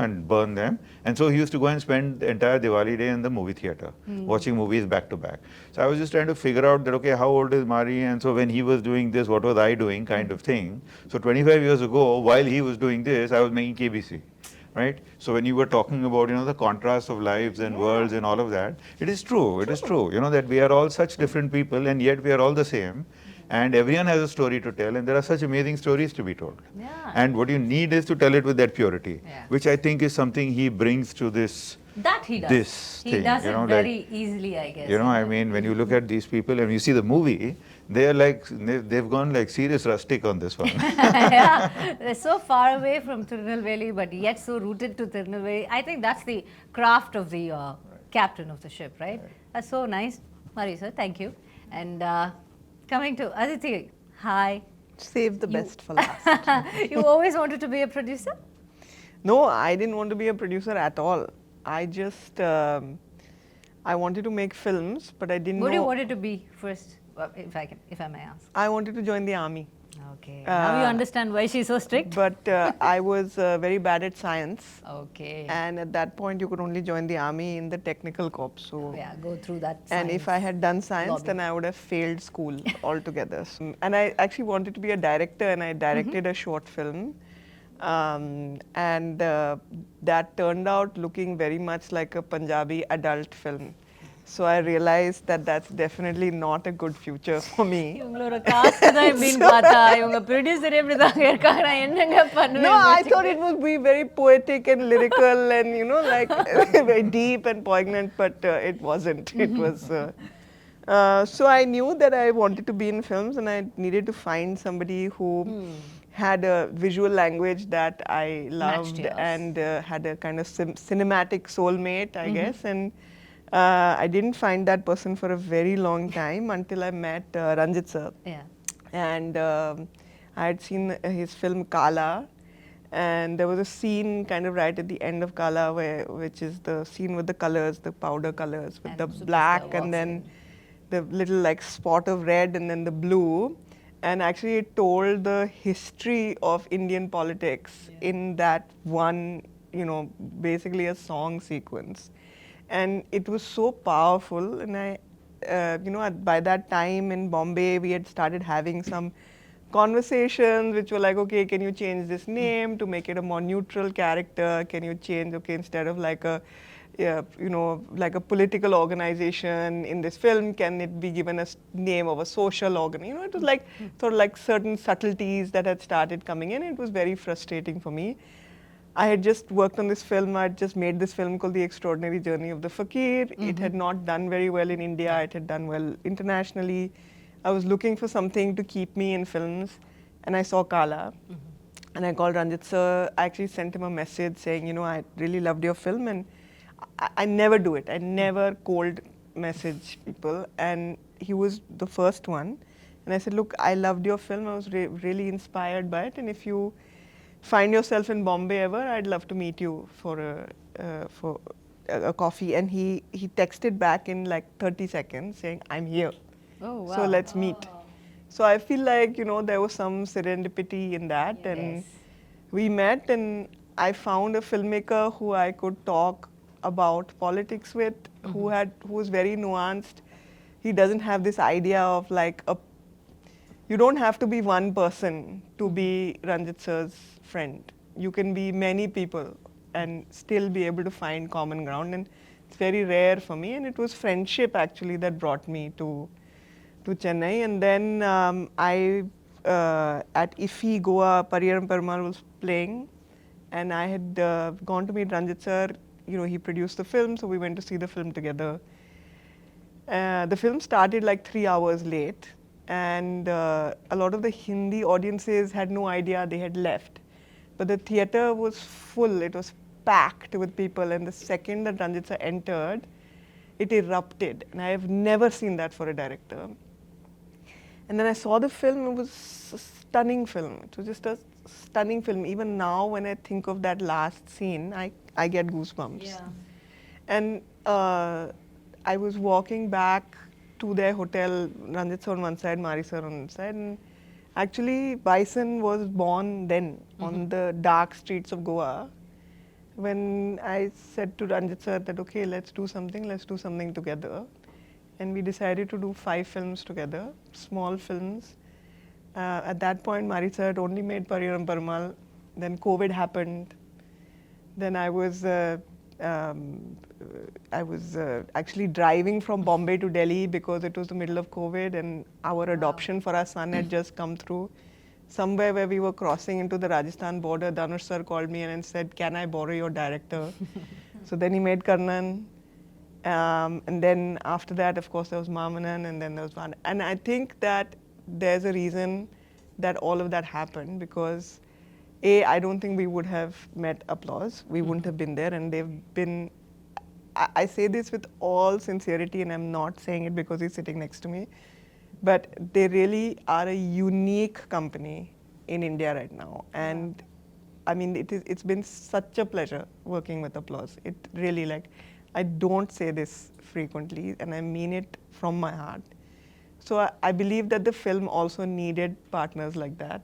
and burn them, and so he used to go and spend the entire Diwali day in the movie theater watching movies back to back. So I was just trying to figure out that, okay, how old is Mari, and so when he was doing this, what was I doing, kind of thing. So 25 years ago, while he was doing this, I was making KBC. Right? So when you were talking about, you know, the contrast of lives and worlds and all of that, it is true. It is true. You know, that we are all such different people, and yet we are all the same. And everyone has a story to tell, and there are such amazing stories to be told. Yeah. And what you need is to tell it with that purity, which I think is something he brings to this. That he does. This he thing, does you it know, very like, easily, I guess. You know, I mean, when you look at these people and you see the movie, they are like, they've gone like serious rustic on this one. Yeah, they're so far away from Tirunelveli, but yet so rooted to Tirunelveli. I think that's the craft of the captain of the ship, right? That's so nice. Mari sir, thank you. And coming to Aditi, hi. Save the best for last. You always wanted to be a producer? No, I didn't want to be a producer at all. I just, I wanted to make films, but I didn't What know. you wanted to be first, if I may ask? I wanted to join the army. Okay. Now you understand why she's so strict? But I was very bad at science. Okay. And at that point, you could only join the army in the technical corps. So Yeah, go through that. And if I had done science, lobby. then I would have failed school altogether. And I actually wanted to be a director, and I directed a short film. And that turned out looking very much like a Punjabi adult film. So I realized that that's definitely not a good future for me. இவங்களோட cost தான் எப்படின்னு பார்த்தா இவங்க producer எப்படி தான் இருக்காங்க நான் என்னங்க பண்ணுவேன் No, I thought it would be very poetic and lyrical and, you know, like very deep and poignant, but it wasn't. It was. So I knew that I wanted to be in films, and I needed to find somebody who had a visual language that I loved and had a kind of cinematic soulmate, I guess. And I didn't find that person for a very long time until I met Ranjit sir. Yeah. And I had seen his film Kala, and there was a scene kind of right at the end of Kala which is the scene with the colors, the powder colors, with And the Superstar black walks and then in. the little like spot of red and then the blue. And actually it told the history of Indian politics in that one, you know, basically a song sequence. And it was so powerful. And you know, by that time in Bombay, we had started having some conversations which were like, okay, can you change this name to make it a more neutral character? Can you change, okay, instead of like a, you know, like a political organization in this film, can it be given a name of a social organ? You know, it was like sort of like certain subtleties that had started coming in. It was very frustrating for me. I had just worked on this film. I had just made this film called The Extraordinary Journey of the Fakir. It had not done very well in India. It had done well internationally. I was looking for something to keep me in films, and I saw Kala. And I called Ranjit sir. I actually sent him a message saying, you know, I really loved your film, and I never do it. I never cold message people, and he was the first one. And I said, look, I loved your film. I was really inspired by it, and if you find yourself in Bombay ever, I'd love to meet you for a coffee. And he texted back in like 30 seconds saying, I'm here. Oh, wow. So let's meet. So I feel like, you know, there was some serendipity in that. And Yes. we met, and I found a filmmaker who I could talk about politics with, who was very nuanced. He doesn't have this idea of like you don't have to be one person to be Ranjit sir's friend. You can be many people and still be able to find common ground, and it's very rare for me. And it was friendship actually that brought me to Chennai. And then I at IFFI Goa, Pariyaram Perumal was playing, and I had gone to meet Ranjit sir. You know, he produced the film, so we went to see the film together. The film started like 3 hours late, and a lot of the Hindi audiences had no idea they had left. But the theater was full, it was packed with people, and the second that Ranjit sir entered, it erupted. And I have never seen that for a director. And then I saw the film, it was a stunning film. It was just a stunning film. Even now, when I think of that last scene, I get goosebumps. Yeah. And I was walking back to their hotel, Ranjit sir on one side, Mari sir on one side. And actually, Bison was born then on the dark streets of Goa. When I said to Ranjit sir that, okay, let's do something together. And we decided to do 5 films together, small films. At that point, Mari sir had only made Pariyaram Perumal. Then COVID happened. Then I was actually driving from Bombay to Delhi because it was the middle of COVID, and our adoption for our son had just come through. Somewhere where we were crossing into the Rajasthan border, Dhanush sir called me and said, can I borrow your director? So then he made Karnan. And then after that, of course, there was Mamanan, and then there was Van. And I think that there's a reason that all of that happened, because I don't think we would have met Applause. We wouldn't have been there, and they've been, I say this with all sincerity, and I'm not saying it because he's sitting next to me, but they really are a unique company in India right now. And I mean, it's been such a pleasure working with Applause. It really, like, I don't say this frequently, and I mean it from my heart. So I believe that the film also needed partners like that.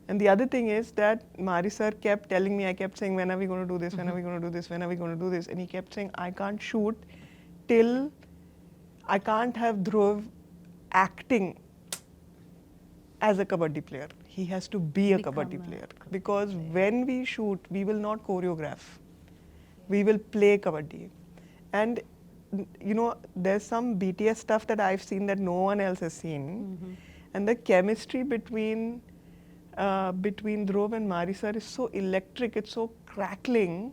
And the other thing is that Mari sir kept telling me, I kept saying, when are we going to do this? When are we going to do this? When are we going to do this? And he kept saying, I can't shoot till I can't have Dhruv acting as a kabaddi player. He has to be a kabaddi player. Because when we shoot, we will not choreograph. We will play kabaddi. And you know, there's some BTS stuff that I've seen that no one else has seen. And the chemistry between Dhruv and Mari sir is so electric, it's so crackling.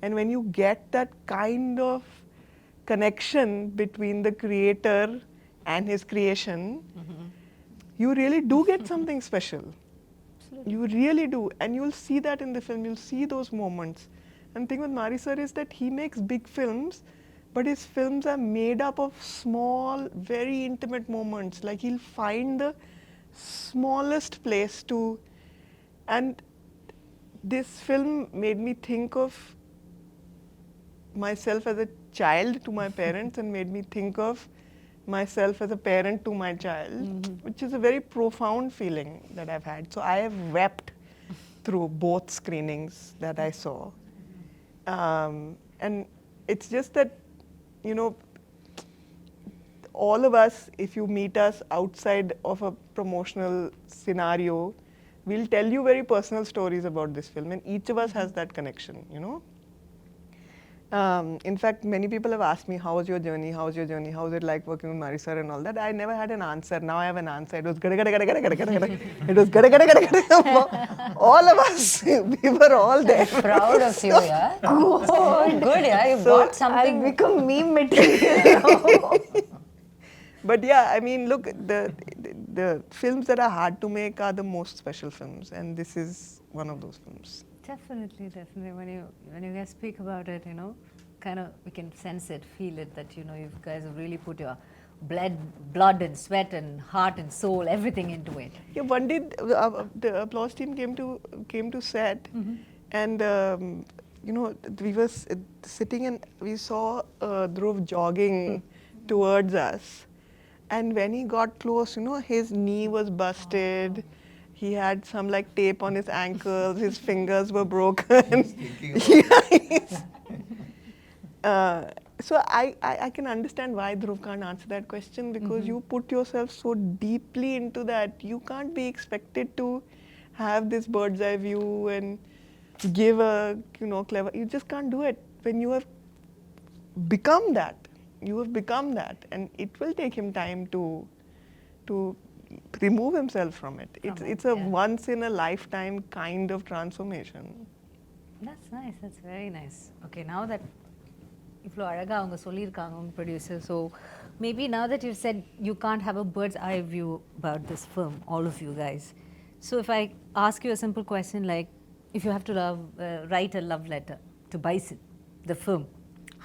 And when you get that kind of connection between the creator and his creation, you really do get something special. You really do. And you'll see that in the film, you'll see those moments. And the thing with Mari sir is that he makes big films, but his films are made up of small, very intimate moments. Like he'll find the smallest place to, and this film made me think of myself as a child to my parents and made me think of myself as a parent to my child, which is a very profound feeling that I've had. So I have wept through both screenings that I saw. And it's just that, you know, all of us, if you meet us outside of a promotional scenario, we'll tell you very personal stories about this film, and each of us has that connection, you know. In fact, many people have asked me, how was your journey? How was your journey? How was it like working with Mari sir and all that? I never had an answer. Now I have an answer. It was gada gada gada gada gada gada gada. It was gada gada gada gada. All of us, we were all there. Proud of you, yeah. Good, yeah. You bought something. I've become meme material. But yeah, I mean, look, the films that are hard to make are the most special films, and this is one of those films. Definitely, definitely. When you guys speak about it, you know, kind of we can sense it, feel it, that, you know, you guys have really put your blood and sweat and heart and soul, everything into it. Yeah, one day the applause team came to set, and you know, we were sitting and we saw Dhruv jogging towards us, and when he got close, you know, his knee was busted. He had some like tape on his ankles. His fingers were broken. So I can understand why Dhruv can't answer that question, because you put yourself so deeply into that. You can't be expected to have this bird's eye view and give a, you know, clever. You just can't do it. When you have become that, you have become that, and it will take him time to remove himself from it. It's a once in a lifetime kind of transformation. That's nice. That's very nice. Okay, now that இவ்வளோ அழகாக அவங்க சொல்லியிருக்காங்க உங்க producer, so maybe now that you've said you can't have a bird's eye view about this film, all of you guys. So if I ask you a simple question like, if you have to write a love letter to Bison, the film,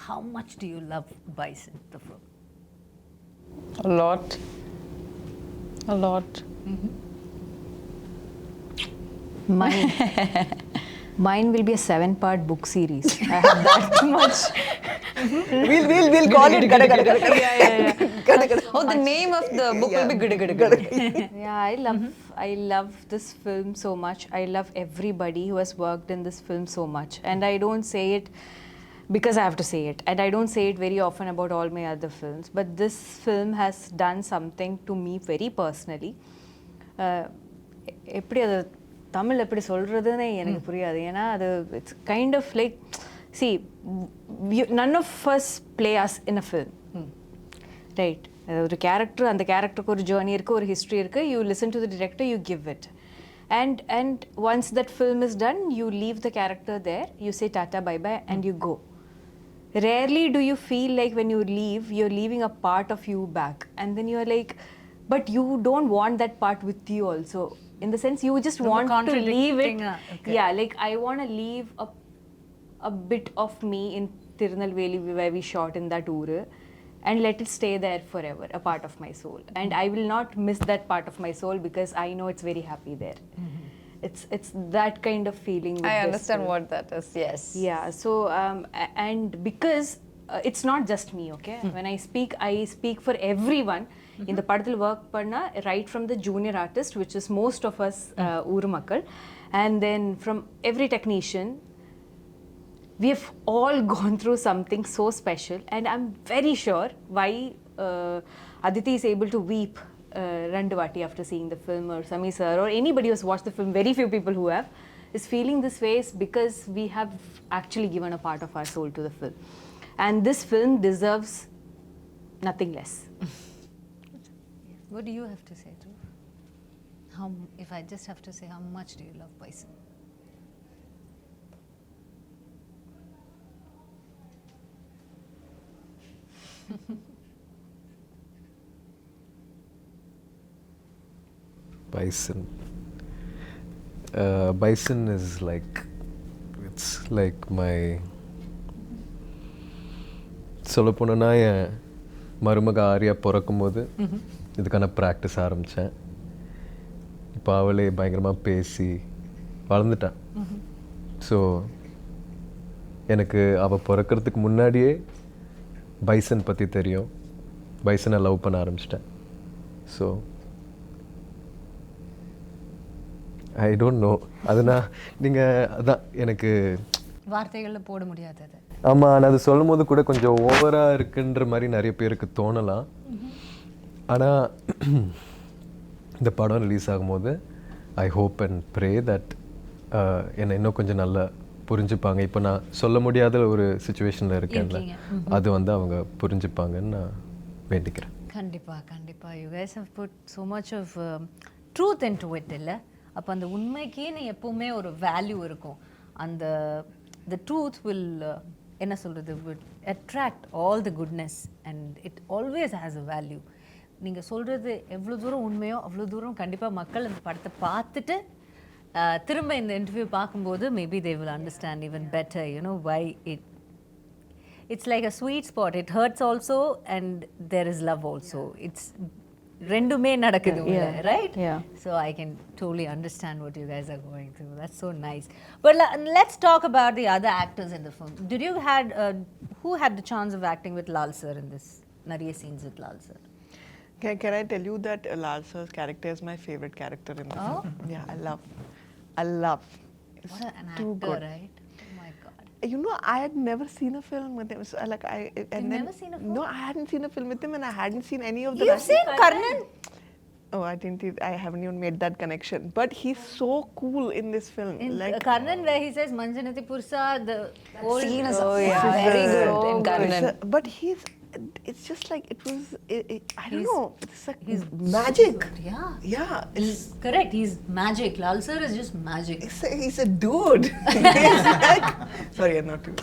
how much do you love Bison, the film? A lot. A lot. Mine will be a 7-part book series. I have that much. We'll call it gada gada gada. Oh, the name of the book will be Gada Gada Gada. Yeah, I love this film so much. I love everybody who has worked in this film so much. And I don't say it because I have to say it. And I don't say it very often about all my other films. But this film has done something to me very personally. எப்படி அது தமிழ் எப்படி சொல்கிறதுன்னு எனக்கு புரியாது. ஏன்னா அது it's kind of like, see, none of us play us in a film. Right. ஒரு character, அந்த கேரக்டருக்கு ஒரு ஜேர்னி இருக்குது, ஒரு ஹிஸ்ட்ரி இருக்குது. You listen to the director, you give it. And once that film is done, you leave the character there, you say tata bye bye and you go. Rarely do you feel like when you leave, you're leaving a part of you back. And then you're like, but you don't want that part with you also. In the sense, you just want to leave it. Okay. Yeah, like I want to leave a bit of me in Tirunelveli where we shot in that uru, and let it stay there forever, a part of my soul. And I will not miss that part of my soul because I know it's very happy there. It's that kind of feeling with I this understand film. what that is, yes. Yeah, so and because it's not just me, okay? When I speak for everyone. In the படத்தில் work பண்ண, right from the junior artist, which is most of us ஊர் மக்கள், and then from every technician, we have all gone through something so special. And I'm very sure why Aditi is able to weep rendu vaati after seeing the film, or Sami sir, or anybody who's watched the film, very few people who have, is feeling this way is because we have actually given a part of our soul to the film. And this film deserves nothing less. What do you have to say, Dhruv? If I just have to say, how much do you love Bison? Bison. Bison is like, it's like my, சொல்ல போனோன்னா என் மருமக ஆரியா பிறக்கும் போது இதுக்கான practice ஆரம்பித்தேன். இப்போ அவளே பயங்கரமாக பேசி வளர்ந்துட்டான். ஸோ எனக்கு அவள் பிறக்கிறதுக்கு முன்னாடியே பைசன் பற்றி தெரியும். பைசனை லவ் பண்ண ஆரம்பிச்சிட்டேன். So I don't know. அதுனா நீங்கள் அதான் எனக்கு வார்த்தைகளில் போட முடியாது அது. ஆமாம், நான் அது சொல்லும் போது கூட கொஞ்சம் ஓவராக இருக்குன்ற மாதிரி நிறைய பேருக்கு தோணலாம். ஆனால் இந்த படம் ரிலீஸ் ஆகும்போது I hope and pray that என்னை இன்னும் கொஞ்சம் நல்லா புரிஞ்சுப்பாங்க. இப்போ நான் சொல்ல முடியாத ஒரு சுச்சுவேஷனில் இருக்கேன்ல, அது வந்து அவங்க புரிஞ்சுப்பாங்கன்னு நான் வேண்டிக்கிறேன். கண்டிப்பாக you guys have put so much of truth into it இல்லை. அப்போ அந்த உண்மைக்குன்னு எப்போவுமே ஒரு வேல்யூ இருக்கும். அந்த the truth will என்ன சொல்கிறது would attract all the goodness and it always has a value. நீங்கள் சொல்கிறது எவ்வளோ தூரம் உண்மையோ அவ்வளோ தூரம் கண்டிப்பாக மக்கள் அந்த படத்தை பார்த்துட்டு திரும்ப இந்த இன்டர்வியூ பார்க்கும்போது maybe they will understand even better, you know, why it's like a sweet spot. It hurts also and there is love also. It's ரெண்டுமே நடக்குது, right? Yeah. So I can totally understand what you guys are going through. That's so nice. But let's talk about the other actors in the film. Did you who had the chance of acting with Lal sir in this? Nariya scenes with Lal sir. Can I tell you that Lal sir's character is my favorite character in the film? Yeah, I love. It's What an too actor, good. right? Oh my God. You know, I had never seen a film with him. So, never seen a film? No, I hadn't seen a film with him, and I hadn't seen any of the. You've seen Karnan? Oh, I haven't even made that connection. But he's so cool in this film. In Like Karnan, where he says Manjanati Pursa, the old Scene is yeah, very good in Karnan. But it's just like it was. I don't know. It's like magic. Yeah. Yeah, He's correct. He's magic. Lal sir is just magic. he's a dude. He's like, sorry, I'm not too.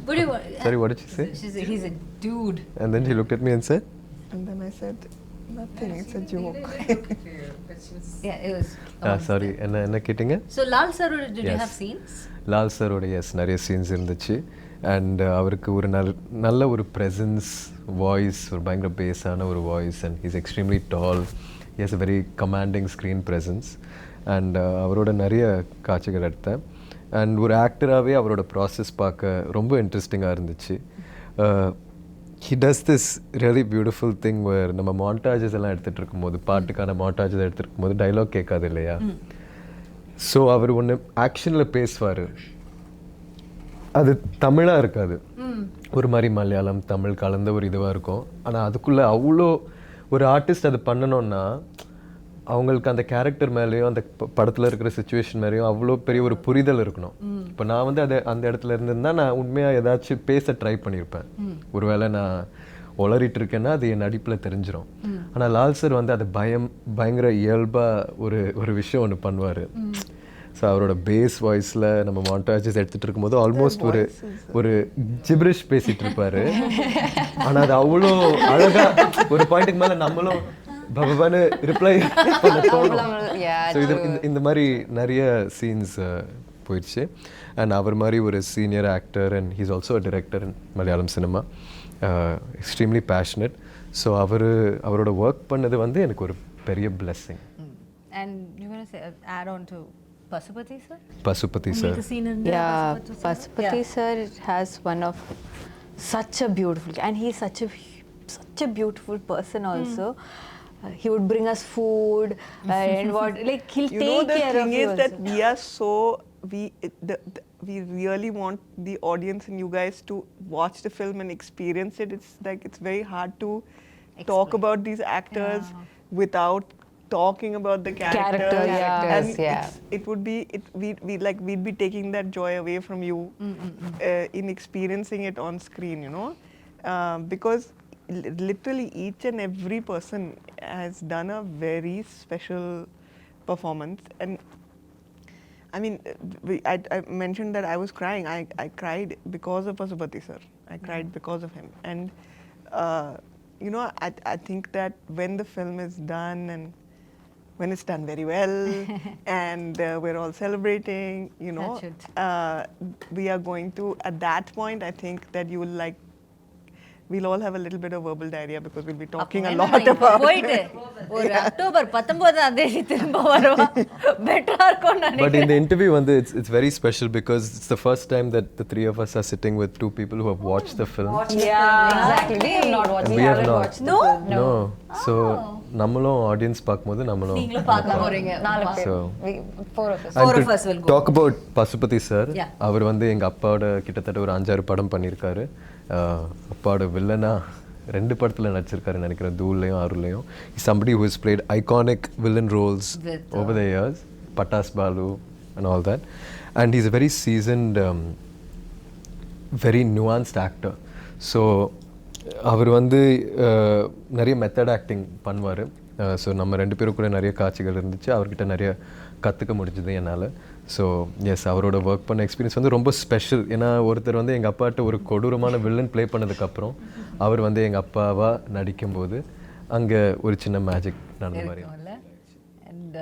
But you, Sorry, what did she say? he's a dude. And then she looked at me and said, And then I said, nothing. It's a joke. Yeah, it was. Sorry, என்ன கேட்டிங்க? So Lal sir, did you Yes. have scenes? Lal சரோட நிறைய scenes இருந்துச்சு. And அவருக்கு ஒரு நல்ல ஒரு presence, voice, ஒரு பயங்கர பேஸான ஒரு voice. And he's extremely tall. He has a very commanding screen presence. And அவரோட நிறைய காட்சிகள் எடுத்தேன். அண்ட் ஒரு ஆக்டராகவே அவரோட ப்ராசஸ் பார்க்க ரொம்ப இன்ட்ரெஸ்டிங்காக இருந்துச்சு. He does this really beautiful thing where நம்ம மாண்டாஜஸ் எல்லாம் எடுத்துகிட்டு இருக்கும்போது, பாட்டுக்கான மாண்டாஜஸ் எடுத்துகிட்டு இருக்கும்போது டைலாக் கேட்காது இல்லையா? ஸோ அவர் ஒன்று ஆக்ஷனில் பேசுவார். அது தமிழாக இருக்காது, ஒரு மாதிரி மலையாளம் தமிழ் கலந்த ஒரு இதுவாக இருக்கும். ஆனால் அதுக்குள்ளே அவ்வளோ ஒரு ஆர்டிஸ்ட் அது பண்ணணும்னா அவங்களுக்கு அந்த கேரக்டர் மேலேயும் அந்த படத்தில் இருக்கிற சுச்சுவேஷன் மேலேயும் அவ்வளோ பெரிய ஒரு புரிதல் இருக்கணும். இப்போ நான் வந்து அந்த இடத்துல இருந்திருந்தால் நான் உண்மையாக ஏதாச்சும் பேச ட்ரை பண்ணியிருப்பேன். ஒருவேளை நான் உளறிட்டு இருக்கேன்னா அது என் நடிப்பில் தெரிஞ்சிடும். ஆனால் லால் சார் வந்து அது பயங்கர இயல்பாக ஒரு விஷயம் ஒன்று பண்ணுவார். ஸோ அவரோட பேஸ் வாய்ஸில் நம்ம மாண்டாஜஸ் எடுத்துகிட்டு இருக்கும்போது ஆல்மோஸ்ட் ஒரு ஜிப்ரிஷ் பேசிகிட்டு இருப்பார். ஆனால் அது அவ்வளோ அழகாக ஒரு பாயிண்ட்டுக்கு மேலே நம்மளும் பகவானு ரிப்ளை பண்ண தோணும். ஸோ இந்த மாதிரி நிறைய சீன்ஸ் போயிடுச்சு. அண்ட் அவர் மாதிரி ஒரு senior actor and he's also a director in Malayalam cinema, extremely passionate. So அவரோட ஒர்க் பண்ணது வந்து எனக்கு ஒரு பெரிய blessing. And you want to say add on to Pasupati sir? Pasupati sir. Yeah, Pasupati sir has one of such a beautiful, and he's such a beautiful person also. He would bring us food and what, like he'll take care of you. The thing is also. that we are so we really want the audience and you guys to watch the film and experience it. It's like it's very hard to talk about these actors without talking about the characters. And it would be we'd be taking that joy away from you in experiencing it on screen, you know, because literally each and every person has done a very special performance. And I mean, I mentioned that I was crying. I cried because of Pasupati sir. I cried because of him. And you know, I think that when the film is done and when it's done very well and we're all celebrating, you know, we are going to, at that point, I think that you will like we'll all have a little bit of verbal diarrhea because we'll be talking a lot about போயிட்டு ஒரு October 19ஆம் தேதி திரும்ப வருவா பெட்டரா இருக்கும் But in the interview, it's very special because it's the first time that the three of us are sitting with two people who have watched the film. Exactly. We have not watched. We have not. watched the No? film. No. So நம்மளும் audience பார்க்கும்போது நம்மளும் நீங்களும் பார்க்க போறீங்க. 4 பேர். So Four of us. and Four to of us will go. talk about Pasupathi sir, Yeah. அவர் வந்து எங்க அப்பாவோட கிட்டத்தட்ட ஒரு 5-6 படம் பண்ணியிருக்காரு. அப்பாவோட வில்லனா 2 படத்துல நடிச்சிருக்காரு நினைக்கிறேன், தூள்லையும் ஆறுலையும். Somebody who has played iconic villain roles With, over the years, Patas Balu and all that, and he's a very seasoned, very nuanced actor. So அவர் வந்து நிறைய மெத்தட் ஆக்டிங் பண்ணுவார். ஸோ நம்ம 2 பேரும் கூட நிறைய காட்சிகள் இருந்துச்சு, அவர்கிட்ட நிறைய கற்றுக்க முடிஞ்சது என்னால். ஸோ எஸ், அவரோட ஒர்க் பண்ண எக்ஸ்பீரியன்ஸ் வந்து ரொம்ப ஸ்பெஷல். ஏன்னா ஒருத்தர் வந்து எங்கள் அப்பாட்ட ஒரு கொடூரமான வில்லன் ப்ளே பண்ணதுக்கப்புறம் அவர் வந்து எங்கள் அப்பாவாக நடிக்கும்போது அங்கே ஒரு சின்ன மேஜிக் நடந்த மாதிரி. And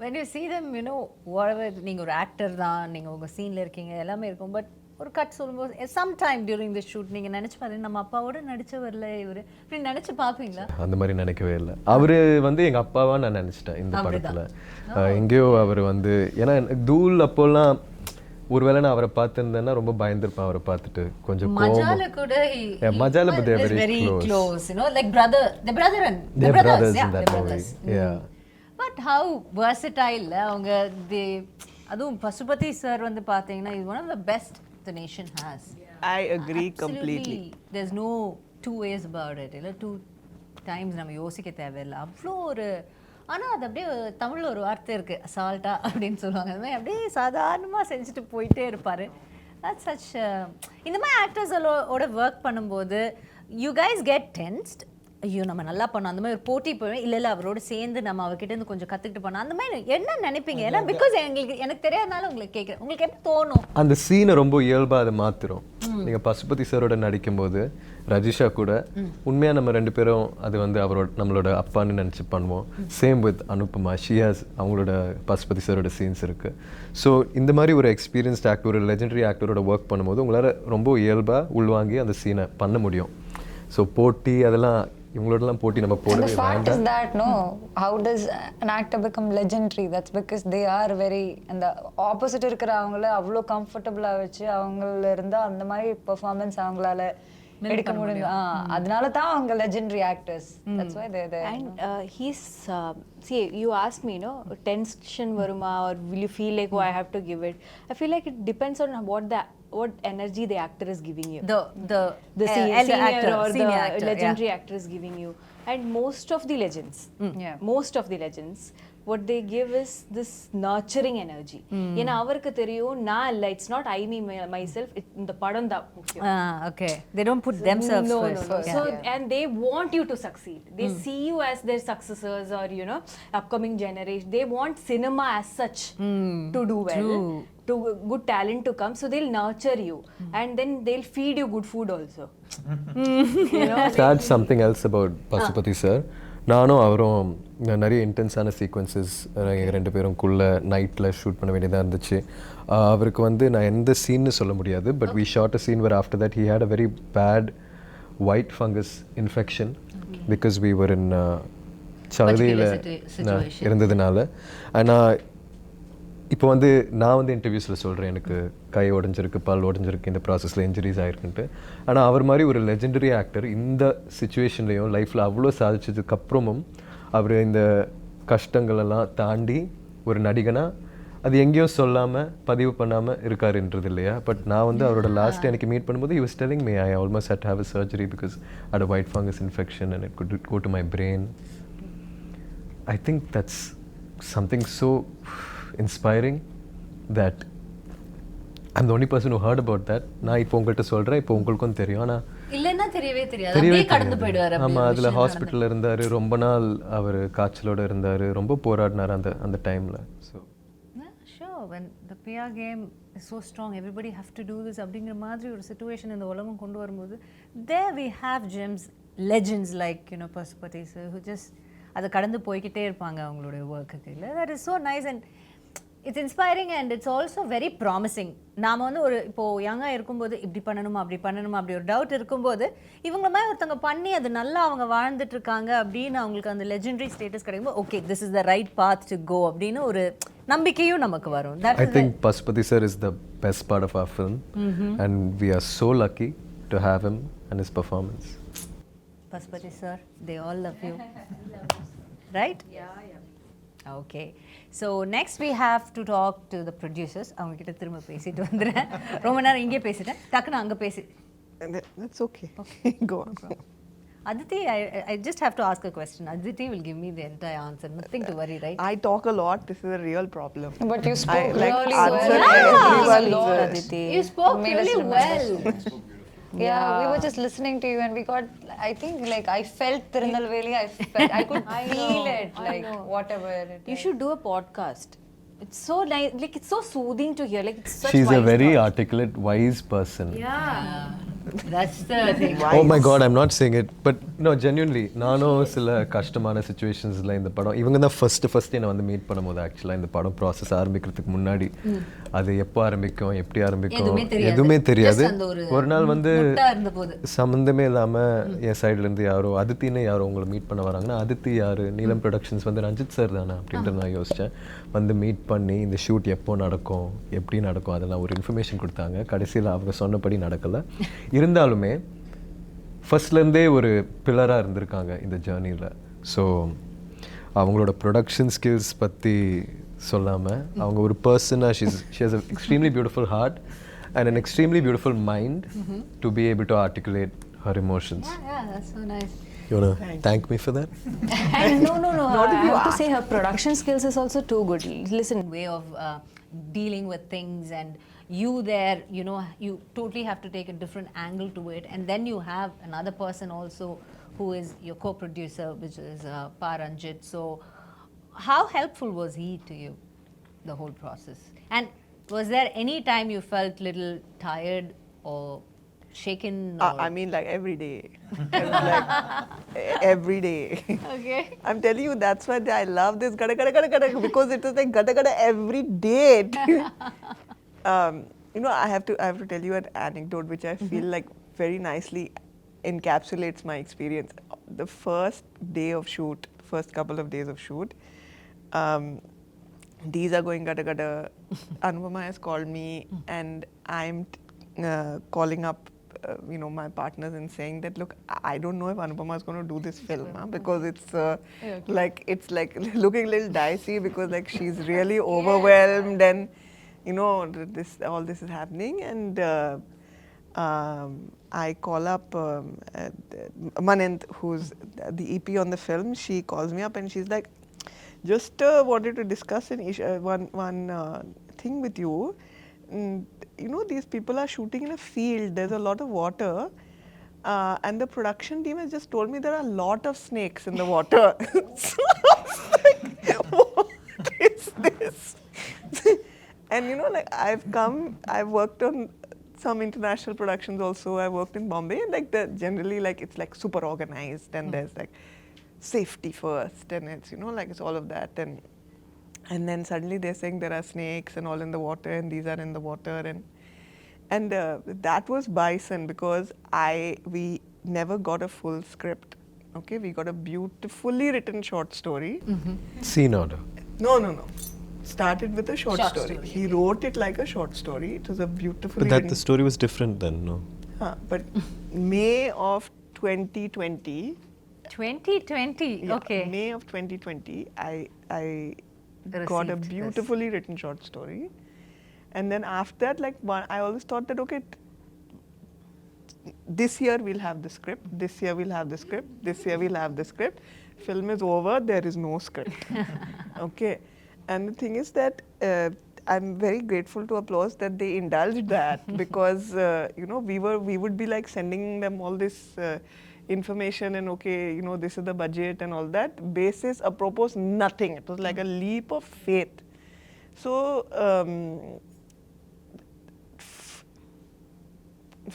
when you see them, you know, whatever, நீங்க ஒரு ஆக்டர் தான், நீங்க உங்க சீன்ல இருக்கீங்க, எல்லாமே இருக்கும். பட் ஒரு கட் சொல்லும்போது சம்டைம் டியூரிங் தி ஷூட் நீங்க நினைச்சு பாருங்க, நம்ம அப்பாவோட நடிச்சவர்ல இவரு இப்படி நினைச்சு பாப்பீங்களா? அந்த மாதிரி நினைக்கவே இல்லை. அவர் வந்து எங்கள் அப்பாவா நான் நினச்சிட்டேன் இந்த படத்தில். எங்கேயோ அவர் வந்து, ஏன்னா தூள் அப்போல்லாம் ஒருவேளை நான் அவரை பார்த்துருந்தேன்னா ரொம்ப பயந்துருப்பேன். அவரை பார்த்துட்டு கொஞ்சம் மஜால கூட மஜால but they are very very close, you know, like brother, the brother and They the are brothers, brothers yeah, in that the movie. brothers. Yeah. But how versatile அவங்க அதுவும் பசுபதி சார் வந்து பார்த்தீங்கன்னா is one of the best the nation has. I agree Absolutely. completely. There's no two ways about it. இல்லை 2 times நம்ம யோசிக்க தேவையில்லை. அவ்வளோ ஒரு, ஆனால் அது அப்படியே தமிழில் ஒரு வார்த்தை இருக்குது, அசால்ட்டா அப்படின்னு சொல்லுவாங்க. அது மாதிரி அப்படியே சாதாரணமாக செஞ்சுட்டு போயிட்டே இருப்பார். That's such இந்த மாதிரி ஆக்டர்ஸோட ஒர்க் பண்ணும்போது you guys get tensed. ஐயோ நம்ம நல்லா பண்ணோம், அந்த மாதிரி ஒரு போட்டி போவேன், இல்லை அவரோட சேர்ந்து நம்ம அவர்கிட்ட இருந்து கொஞ்சம் கற்றுக்கிட்டு பண்ணோம், அந்த மாதிரி என்ன நினைப்பீங்க? ஏன்னா பிகாஸ் எனக்கு தெரியாதனால உங்களுக்கு கேட்குறேன், உங்களுக்கு எப்படி தோணும்? அந்த சீனை ரொம்ப இயல்பாக அதை மாற்றுறோம். நீங்கள் பசுபதி சாரோட நடிக்கும்போது ரஜிஷா கூட உண்மையாக நம்ம 2 பேரும் அது வந்து அவரோட நம்மளோட அப்பான்னு நினச்சி பண்ணுவோம். சேம் வித் அனுபமா, ஷியாஸ், அவங்களோட பசுபதி சாரோட சீன்ஸ் இருக்குது. ஸோ இந்த மாதிரி ஒரு எக்ஸ்பீரியன்ஸ்ட் ஆக்டர், ஒரு லெஜெண்டரி ஆக்டரோட ஒர்க் பண்ணும்போது உங்களால் ரொம்ப இயல்பாக உள்வாங்கி அந்த சீனை பண்ண முடியும். ஸோ போட்டி அதெல்லாம் இவங்களோடலாம் போட்டி நம்ம போடவே The fact வேண்டாம். is that, no, how does an actor become legendary? That's because they are very, and the opposite இருக்கிற அவங்கள அவ்வளோ கம்ஃபர்டபுளா வச்சு அவங்கள இருந்தா அந்த மாதிரி பெர்ஃபார்மன்ஸ் அவங்களால எடுக்க முடியும். அதனால தான் அவங்க legendary actors. That's why they're there. And he's see, you asked me, you know, tension varuma or will you feel like, oh, I have to give it? I feel like it depends on what energy the actor is giving you. The senior actor, or senior the actor, legendary actor is giving you. And most of the legends, most of the legends, what they give is this nurturing energy. ஏன்னா அவருக்கு தெரியும் நான் இல்லை, it's not I me myself, இந்த படம் தான் முக்கியம். Okay, they don't put themselves first. No. So and they want you to succeed. They see you as their successors or, you know, upcoming generation. They want cinema as such to do well. True. To good talent to come, so they'll nurture you and then they'll feed you good food also. You know, That's something else about Pasupathi sir. நானும் அவரும் நிறைய இன்டென்ஸான sequences எங்கள் 2 பேருக்குள்ள நைட்டில் shoot பண்ண வேண்டியதாக இருந்துச்சு. அவருக்கு வந்து நான் எந்த சீன்னு சொல்ல முடியாது, but we shot a scene where after that he had a very bad white fungus infection because we were in சவுதியில் இருந்ததுனால. ஆனால் இப்போ வந்து நான் வந்து இன்டர்வியூஸில் சொல்கிறேன் எனக்கு கை உடஞ்சிருக்கு, பல் உடஞ்சிருக்கு, இந்த ப்ராசஸில் இன்ஜுரிஸ் ஆகிருக்குன்ட்டு. ஆனால் அவர் மாதிரி ஒரு லெஜெண்டரி ஆக்டர் இந்த சுச்சுவேஷன்லேயும் லைஃப்பில் அவ்வளோ சாதிச்சதுக்கப்புறமும் அவர் இந்த கஷ்டங்களெல்லாம் தாண்டி ஒரு நடிகனாக அது எங்கேயும் சொல்லாமல் பதிவு பண்ணாமல் இருக்காருன்றது இல்லையா? பட் நான் வந்து அவரோட லாஸ்ட் எனக்கு மீட் பண்ணும்போது he was telling me I almost had to have a surgery because I had a white fungus infection and it could go to my brain. I think that's something so inspiring that I'm the only person who heard about that. நான் இப்போ உங்கள்கிட்ட சொல்கிறேன், இப்போ உங்களுக்கும் தெரியும். ஆனால் இல்லைன்னா தெரியவே தெரியாது, கடந்து போயிடுவார். ஆமாம், அதில் ஹாஸ்பிட்டலில் இருந்தார், ரொம்ப நாள் அவர் காய்ச்சலோடு இருந்தார், ரொம்ப போராடினார் அந்த டைமில். So sure, when the PR game is so strong, everybody have to do this அப்படிங்கிற மாதிரி ஒரு சிச்சுவேஷன் இந்த உலகம் கொண்டு வரும்போது there we have gems, legends like, you know, Pasupathi sir who just அதை கடந்து போய்கிட்டே இருப்பாங்க அவங்களுடைய ஒர்க்குக்கு. இல்லை, that is so nice. And it's inspiring and it's also very promising. நாம் வந்து ஒரு இப்போது யங்காக இருக்கும்போது இப்படி பண்ணணுமா அப்படி ஒரு டவுட் இருக்கும்போது இவங்க மாதிரி ஒருத்தவங்க பண்ணி அது நல்லா அவங்க வாழ்ந்துட்டு இருக்காங்க அப்படின்னு அவங்களுக்கு அந்த லெஜெண்டரி ஸ்டேட்டஸ் கிடைக்கும்போது okay this is the right path to go அப்படின்னு ஒரு நம்பிக்கையும் நமக்கு வரும். I think Pashupati sir is the best part of our film, and we are so lucky to have him and his performance. Pashupati sir, they all love you. Right? Okay. So next we have to talk to the producers. அவங்க கிட்ட திரும்ப பேசிட்டு வந்துறேன். ரொம்ப நேரம் இங்கே பேசிட்டேன். டக்குன்னு அங்க பேசி. That's okay. Go on. Aditi, I just have to ask a question. Aditi will give me the entire answer. Nothing to worry, right? I talk a lot. This is a real problem. But you spoke like really answer well. everyone's, Aditi. You spoke Made us really remember. well. Yeah, we were just listening to you and we got, I think, like, I felt Tirunelveli, I could feel it, like, whatever it is. You should do a podcast. It's so nice, like it's so soothing to hear. Like it's such She's a wise very thoughts. articulate, wise person. Yeah. That's the thing. Oh my god, I'm not saying it, but no, genuinely நானும் சில கஷ்டமான சிச்சுவேஷன்ஸில் இந்த படம் இவங்க தான் first என்னை வந்து meet பண்ணும்போது ஆக்சுவலாக இந்த படம் ப்ராசஸ் ஆரம்பிக்கிறதுக்கு முன்னாடி அது எப்போ ஆரம்பிக்கும் எப்படி ஆரம்பிக்கும் எதுவுமே தெரியாது. ஒரு நாள் வந்து சம்மந்தமே இல்லாமல் என் சைட்லேருந்து யாரோ அதித்தின்னு யாரோ உங்களை மீட் பண்ண வராங்கன்னா அதித்தி யார் நீலம் ப்ரொடக்ஷன்ஸ் வந்து ரஞ்சித் சார் தானே அப்படின்ட்டு நான் யோசித்தேன். வந்து மீட் பண்ணி இந்த ஷூட் எப்போ நடக்கும் எப்படி நடக்கும் அதெல்லாம் ஒரு இன்ஃபர்மேஷன் கொடுத்தாங்க. கடைசியில் அவங்க சொன்னபடி நடக்கலை. இருந்தாலுமே ஃபர்ஸ்ட்லேருந்தே ஒரு பில்லராக இருந்திருக்காங்க இந்த ஜேர்னியில். ஸோ அவங்களோட ப்ரொடக்ஷன் ஸ்கில்ஸ் பற்றி சொல்லாமல் அவங்க ஒரு பர்சனாக she has a extremely beautiful heart and an extremely beautiful mind to be able to articulate her emotions. Yeah, that's so nice. You want to thank me for that? And no. I have to say her production skills is also too good. Listen, Way of dealing with things and you there, you know, you totally have to take a different angle to it, and then you have another person also who is your co-producer, which is Paranjit. So how helpful was he to you, the whole process? And was there any time you felt little tired or shaken? Or I mean, like every day. Like every day. Okay. I'm telling you, that's why I love this gada gada gada gada because it was like gada gada every day. You know, I have to tell you an anecdote which I feel like very nicely encapsulates my experience. The first day of shoot, first couple of days of shoot, these are going gada gada. Anupama has called me and I'm calling up you know, my partners and saying that look, I don't know if Anupama is going to do this film because it's like looking a little dicey because like she's really overwhelmed and you know all this is happening and I call up Manent, who's the EP on the film. She calls me up and she's like, just wanted to discuss one thing with you. You know, these people are shooting in a field, there's a lot of water and the production team has just told me there are a lot of snakes in the water. So I was like, what is this? And you know, like I've worked on some international productions also. I worked in Bombay and like generally like it's like super organized and there's like safety first and it's, you know, like it's all of that and then suddenly they're saying there are snakes and all in the water and these are in the water and that was Bison because we never got a full script. Okay, we got a beautifully written short story. Scene order. No. Started with a short story. He wrote it like a short story. It was a beautifully But written. the story was different then, no? But May of 2020. 2020. Yeah, Okay. May of 2020, I got a Received beautifully written short story, and then after that, like I always thought that okay, this year we'll have the script. This year we'll have the script. This year we'll have the script. Film is over. There is no script. Okay, and the thing is that I'm very grateful to Applause that they indulged that because you know we would be like sending them all this. Information and okay, you know, this is the budget and all that. Basis, apropos, nothing. It was like a leap of faith. So,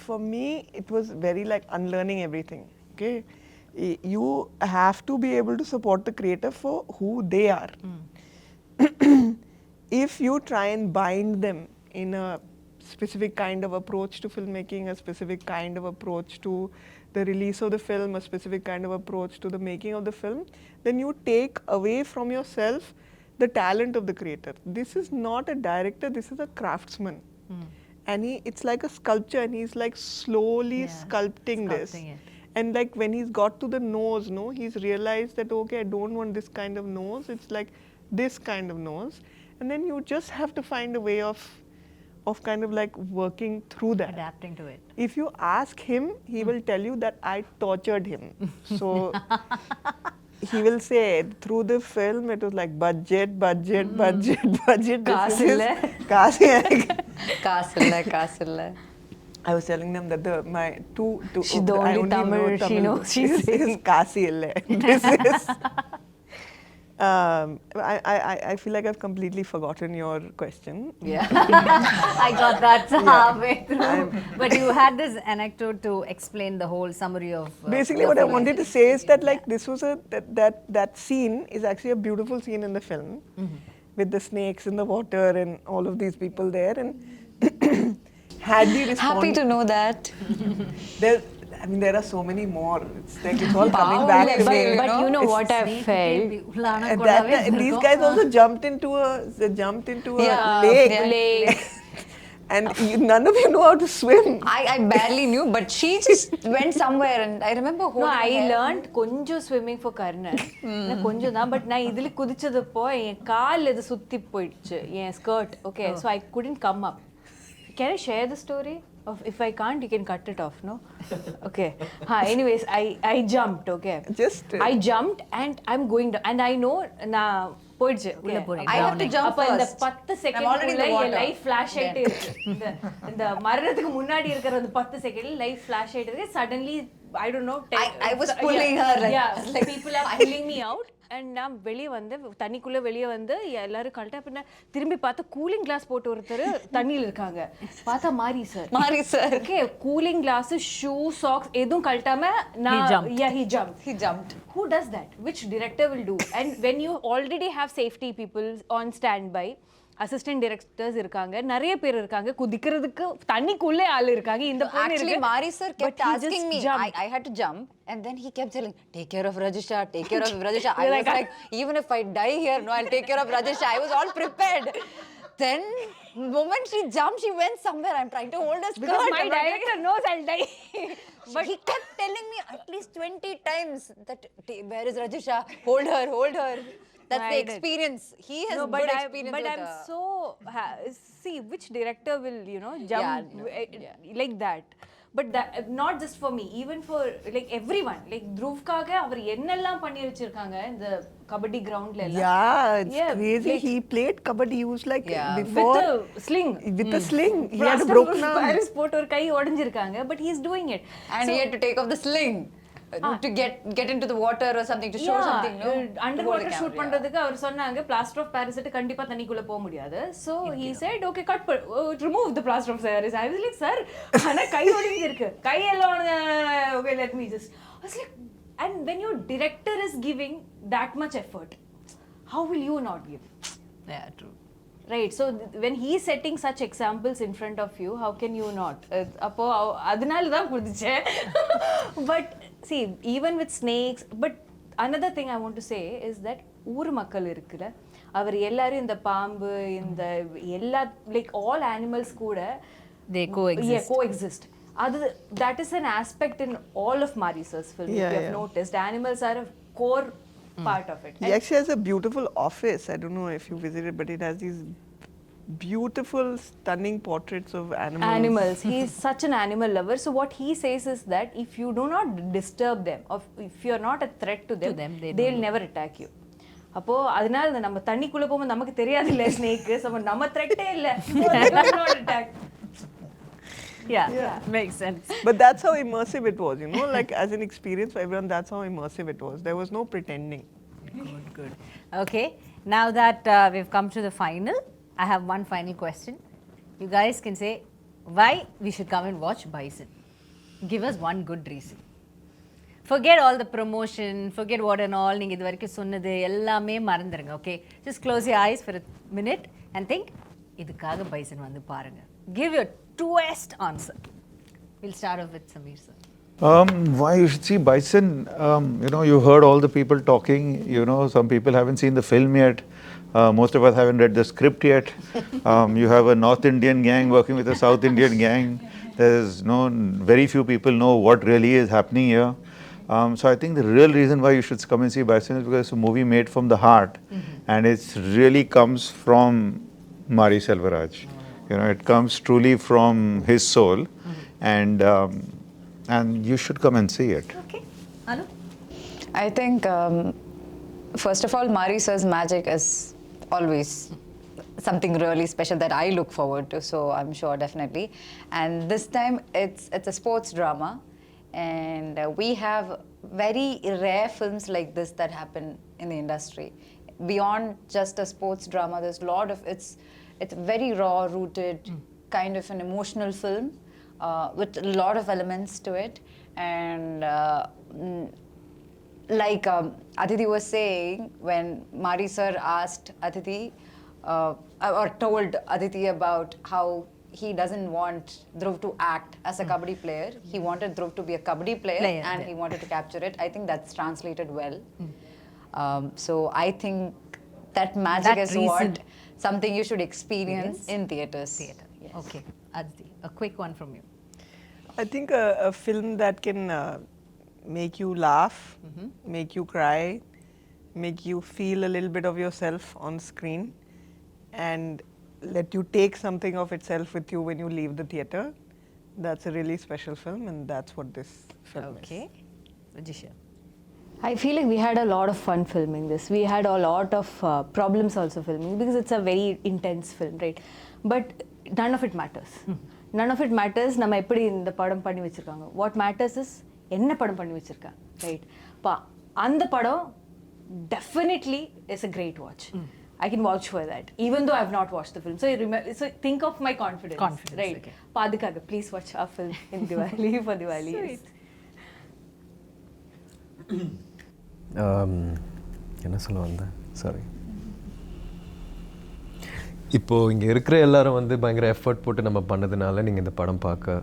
for me, it was very like unlearning everything. Okay, you have to be able to support the creator for who they are. if you try and bind them in a specific kind of approach to filmmaking, a specific kind of approach to the release of the film, a specific kind of approach to the making of the film, then you take away from yourself the talent of the creator. This is not a director, this is a craftsman. And it's like a sculpture, and he's like slowly sculpting this. it. And like when he's got to the nose, no, he's realized that, okay, I don't want this kind of nose, it's like this kind of nose. And then you just have to find a way of kind of like working through that. Adapting to it. If you ask him, he will tell you that I tortured him. So he will say through the film it was like budget. Kaasilla. Kaasilla. I was telling them that my two She's the I only only know Tamil she knows she's This is Kasi ille. This is I feel like I've completely forgotten your question. Yeah. I got that halfway through. But you had this anecdote to explain the whole summary of. Basically, what I wanted to say is that like this was that scene is actually a beautiful scene in the film, with the snakes in the water and all of these people there. And had we Happy responded, to know that. there are so many more. It's like it's all coming back to me. But you know what I felt? And these guys also jumped into a lake. Lake. And none of you know how to swim. I barely knew, but she just went somewhere, and I remember No, holding I her. learned கொஞ்சம் swimming for Karnan. கொஞ்சம் தான், but நான் இதுல குதிச்சதப்போ என் கால் இது சுத்தி போயிடுச்சு என் skirt. Okay, so I couldn't come up. Can I share the story? If I can't, you can cut it off, no? Okay. Anyways, I jumped, okay? I jumped and I'm going down. And I know, நான் போயிடுச்சு. I have to jump அப்ப இந்த first. 10 second I'm already in the N water. Life flash ஆயிட்டே இருக்கு. இந்த மரணத்துக்கு முன்னாடி இருக்கிற அந்த 10 செகண்ட் லைஃப் ஃபிளாஷ் ஆயிட்டே இருக்கு. Suddenly I don't know. I was pulling her, like, Yeah, people are pulling me out. And நான் வெளியே வந்து தண்ணிக்குள்ளே வெளியே வந்து எல்லாரும் கழட்டா பின்ன திரும்பி பார்த்தா கூலிங் கிளாஸ் போட்டு ஒருத்தர் தண்ணியில் இருக்காங்க. பார்த்தா மாரி sir. Okay, cooling glass, shoe, socks எதுவும் கழட்டாம he jumped. Who does that? Which director will do? And when you already have safety people on standby, assistant directors இருக்காங்க, நிறைய பேர் இருக்காங்க, குதிக்கிறதுக்கு தண்ணிக்குள்ளே ஆள் இருக்காங்க. இந்த பொண்ணு Actually, இருக்கு. Mari sir kept But he asking just me. jumped. I had to jump, and then he kept telling, "Take care of Rajisha. Take care of Rajisha." I was like, even if I die here, no, I'll take care of Rajisha. I was all prepared. Then, moment she jumped, she went somewhere. I'm trying to hold her skirt. Because my director knows I'll die. But he kept telling me at least 20 times that, "Where is Rajisha? Hold her, hold her." That's the experience. He has good experience but with I'm her. so see which director will jump like that. But that, not just for me, even for like everyone. Like Dhruvkaga அவர் என்னெல்லாம் பண்ணி வச்சிருக்காங்க இந்த கபடி கிரவுண்ட்ல எல்லாம். Yeah, it's crazy. Like, he played kabaddi. He was like before with a sling. With a sling. He had a Plaster broken of arm. Paris போட்டு ஒரு கை உடைஞ்சிருக்காங்க. But he is doing it. And he had to take off the sling to get into the water or something to show something, no? Under water shoot பண்றதுக்கு அவர் சொன்னாங்க plaster of Paris கண்டிப்பா தண்ணிக்குள்ள போக முடியாது. So he said, okay, remove the plaster of Paris. I was like, sir, ஆனா கை ஒடிஞ்சு இருக்கு. கை எல்லாம் okay, let me just. I was like, and when your director is giving that much effort, how will you not give? Yeah, true. Right, so when he is setting such examples in front of you, how can you not? அப்போ அதனால தான் குதிச்சேன். But see, even with snakes, but another thing I want to say is that ஊர் மக்கள் இருக்குல்ல, அவர் எல்லாரும் இந்த பாம்பு இந்த எல்லா like all animals கூட they coexist. Yeah, coexist. That is an aspect in all of Mari sir's film. If you have noticed, animals are a core part of it. He actually has a beautiful office. I don't know if you visited, but it has these beautiful, stunning portraits of animals. He is such an animal lover. So what he says is that if you do not disturb them, or if you are not a threat to them, they'll never attack you. அப்போ அதனால நம்ம தண்ணிக்குள்ள போகும்போது நமக்கு தெரியாது இல்ல snake, நம்ம த்ரெட்டே இல்ல, not attack. Yeah, makes sense. But that's how immersive it was, like as an experience for everyone, that's how immersive it was. There was no pretending. Good. Okay, now that we've come to the final, I have one final question. You guys can say why we should come and watch Bison. Give us one good reason. Forget all the promotion, forget what and all, நீங்க இது வரைக்கும் சொன்னது எல்லாமே மறந்துருங்க, okay? Just close your eyes for a minute. and think இதுக்காக bison வந்து பாருங்க. Give your truest answer. We'll start off with Sameer sir. Why you should see Bison? You know, you heard all the people talking. You know, some people haven't seen the film yet. Most of us haven't read the script yet. You have a North Indian gang working with a South Indian gang. There's very few people know what really is happening here. So I think the real reason why you should come and see Bison is because it's a movie made from the heart, and it really comes from Mari Selvaraj. You know, it comes truly from his soul, and you should come and see it. Okay. Anu? I think, first of all, Mari sir's magic is always something really special that I look forward to, so I'm sure definitely. And this time it's a sports drama, and we have very rare films like this that happen in the industry. Beyond just a sports drama, there's a lot of, it's very raw rooted, kind of an emotional film with a lot of elements to it. And like Aditi was saying, when Mari sir asked Aditi or told Aditi about how he doesn't want Dhruv to act as a kabaddi player, he wanted Dhruv to be a kabaddi player, and he wanted to capture it. I think that's translated well. So I think that magic is what something you should experience in theaters. Theater. Yes. Okay. Aditi, a quick one from you. I think a film that can make you laugh, make you cry, make you feel a little bit of yourself on screen, and let you take something of itself with you when you leave the theatre. That's a really special film, and that's what this film is. Okay. Rajisha. I feel like we had a lot of fun filming this. We had a lot of problems also filming because it's a very intense film, right? But none of it matters. None of it matters. நம்ம எப்படி இந்த படம் பண்ணி வச்சிருக்காங்க. What matters is என்ன படம் பண்ணி வச்சிருக்காங்க, right? அந்த படம் definitely is a great watch. I can vouch for that, even though I've not watched the film. So think of my confidence, right? Okay. Padikaga, please watch our film in Diwali for Diwali. Sweet. என்ன சொல்ல வந்தேன், sorry. இப்போது இங்கே இருக்கிற எல்லாரும் வந்து பயங்கர effort போட்டு நம்ம பண்ணதுனால நீங்கள் இந்த படம் பார்க்க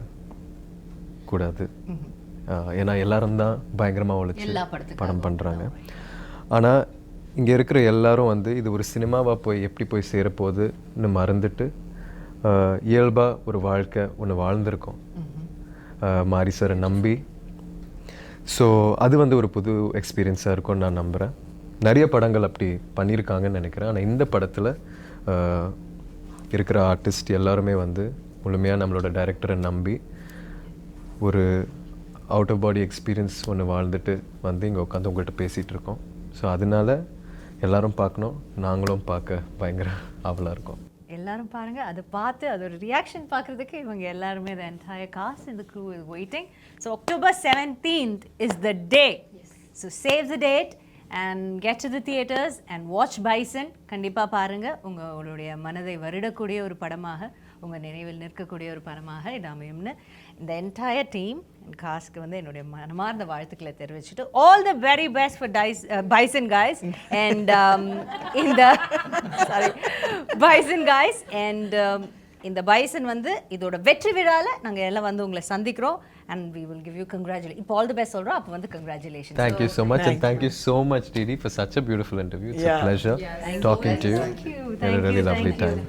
கூடாது. ஏன்னா எல்லாரும் தான் பயங்கரமாக உழைச்சி படம் பண்ணுறாங்க. ஆனால் இங்கே இருக்கிற எல்லாரும் வந்து இது ஒரு சினிமாவாக போய் எப்படி போய் சேரப்போகுதுன்னு மறந்துட்டு இயல்பாக ஒரு வாழ்க்கை ஒன்று வாழ்ந்திருக்கோம் மாரி சாரை நம்பி. ஸோ அது வந்து ஒரு புது எக்ஸ்பீரியன்ஸாக இருக்கும்னு நான் நம்புகிறேன். நிறைய படங்கள் அப்படி பண்ணியிருக்காங்கன்னு நினைக்கிறேன். ஆனால் இந்த படத்தில் இருக்கிற ஆர்டிஸ்ட் எல்லாருமே வந்து முழுமையாக நம்மளோட டைரக்டரை நம்பி ஒரு அவுட் ஆஃப் பாடி எக்ஸ்பீரியன்ஸ் ஒன்று வாழ்ந்துட்டு வந்து இங்கே உட்காந்து உங்கள்கிட்ட பேசிகிட்டு இருக்கோம். ஸோ அதனால எல்லாரும் பார்க்கணும், நாங்களும் பார்க்க பயங்கர ஆவலாக இருக்கோம். எல்லாரும் பாருங்க, அதை பார்த்து அதோட ரியாக்ஷன் பார்க்குறதுக்கு இவங்க எல்லாருமே the entire cast and the crew is waiting. So October 17th is the day. So save the date and get to the theaters and watch Bison. கண்டிப்பாக பாருங்கள். உங்களுடைய மனதை வருடக்கூடிய ஒரு படமாக, உங்கள் நினைவில் நிற்கக்கூடிய ஒரு படமாக இது அமையும்னு இந்த என்டையர் டீம் அண்ட் காஸ்ட்க்கு வந்து என்னுடைய மனமார்ந்த வாழ்த்துக்களை தெரிவிச்சுட்டு all the very best for Bison guys and இந்த Bison guys and இந்த Bison வந்து இதோட வெற்றி விழாவில் நாங்கள் எல்லாம் வந்து உங்களை சந்திக்கிறோம் and we will give you congratulations. இப்போ all the best சொல்கிறோம், அப்போ வந்து congratulations. Thank you so much and thank you so much Didi for such a beautiful interview. It's a pleasure talking to you. Thank you. Had a really lovely time.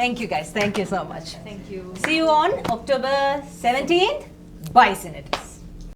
Thank you guys. Thank you so much. Thank you. See you on October 17th. Bison it is.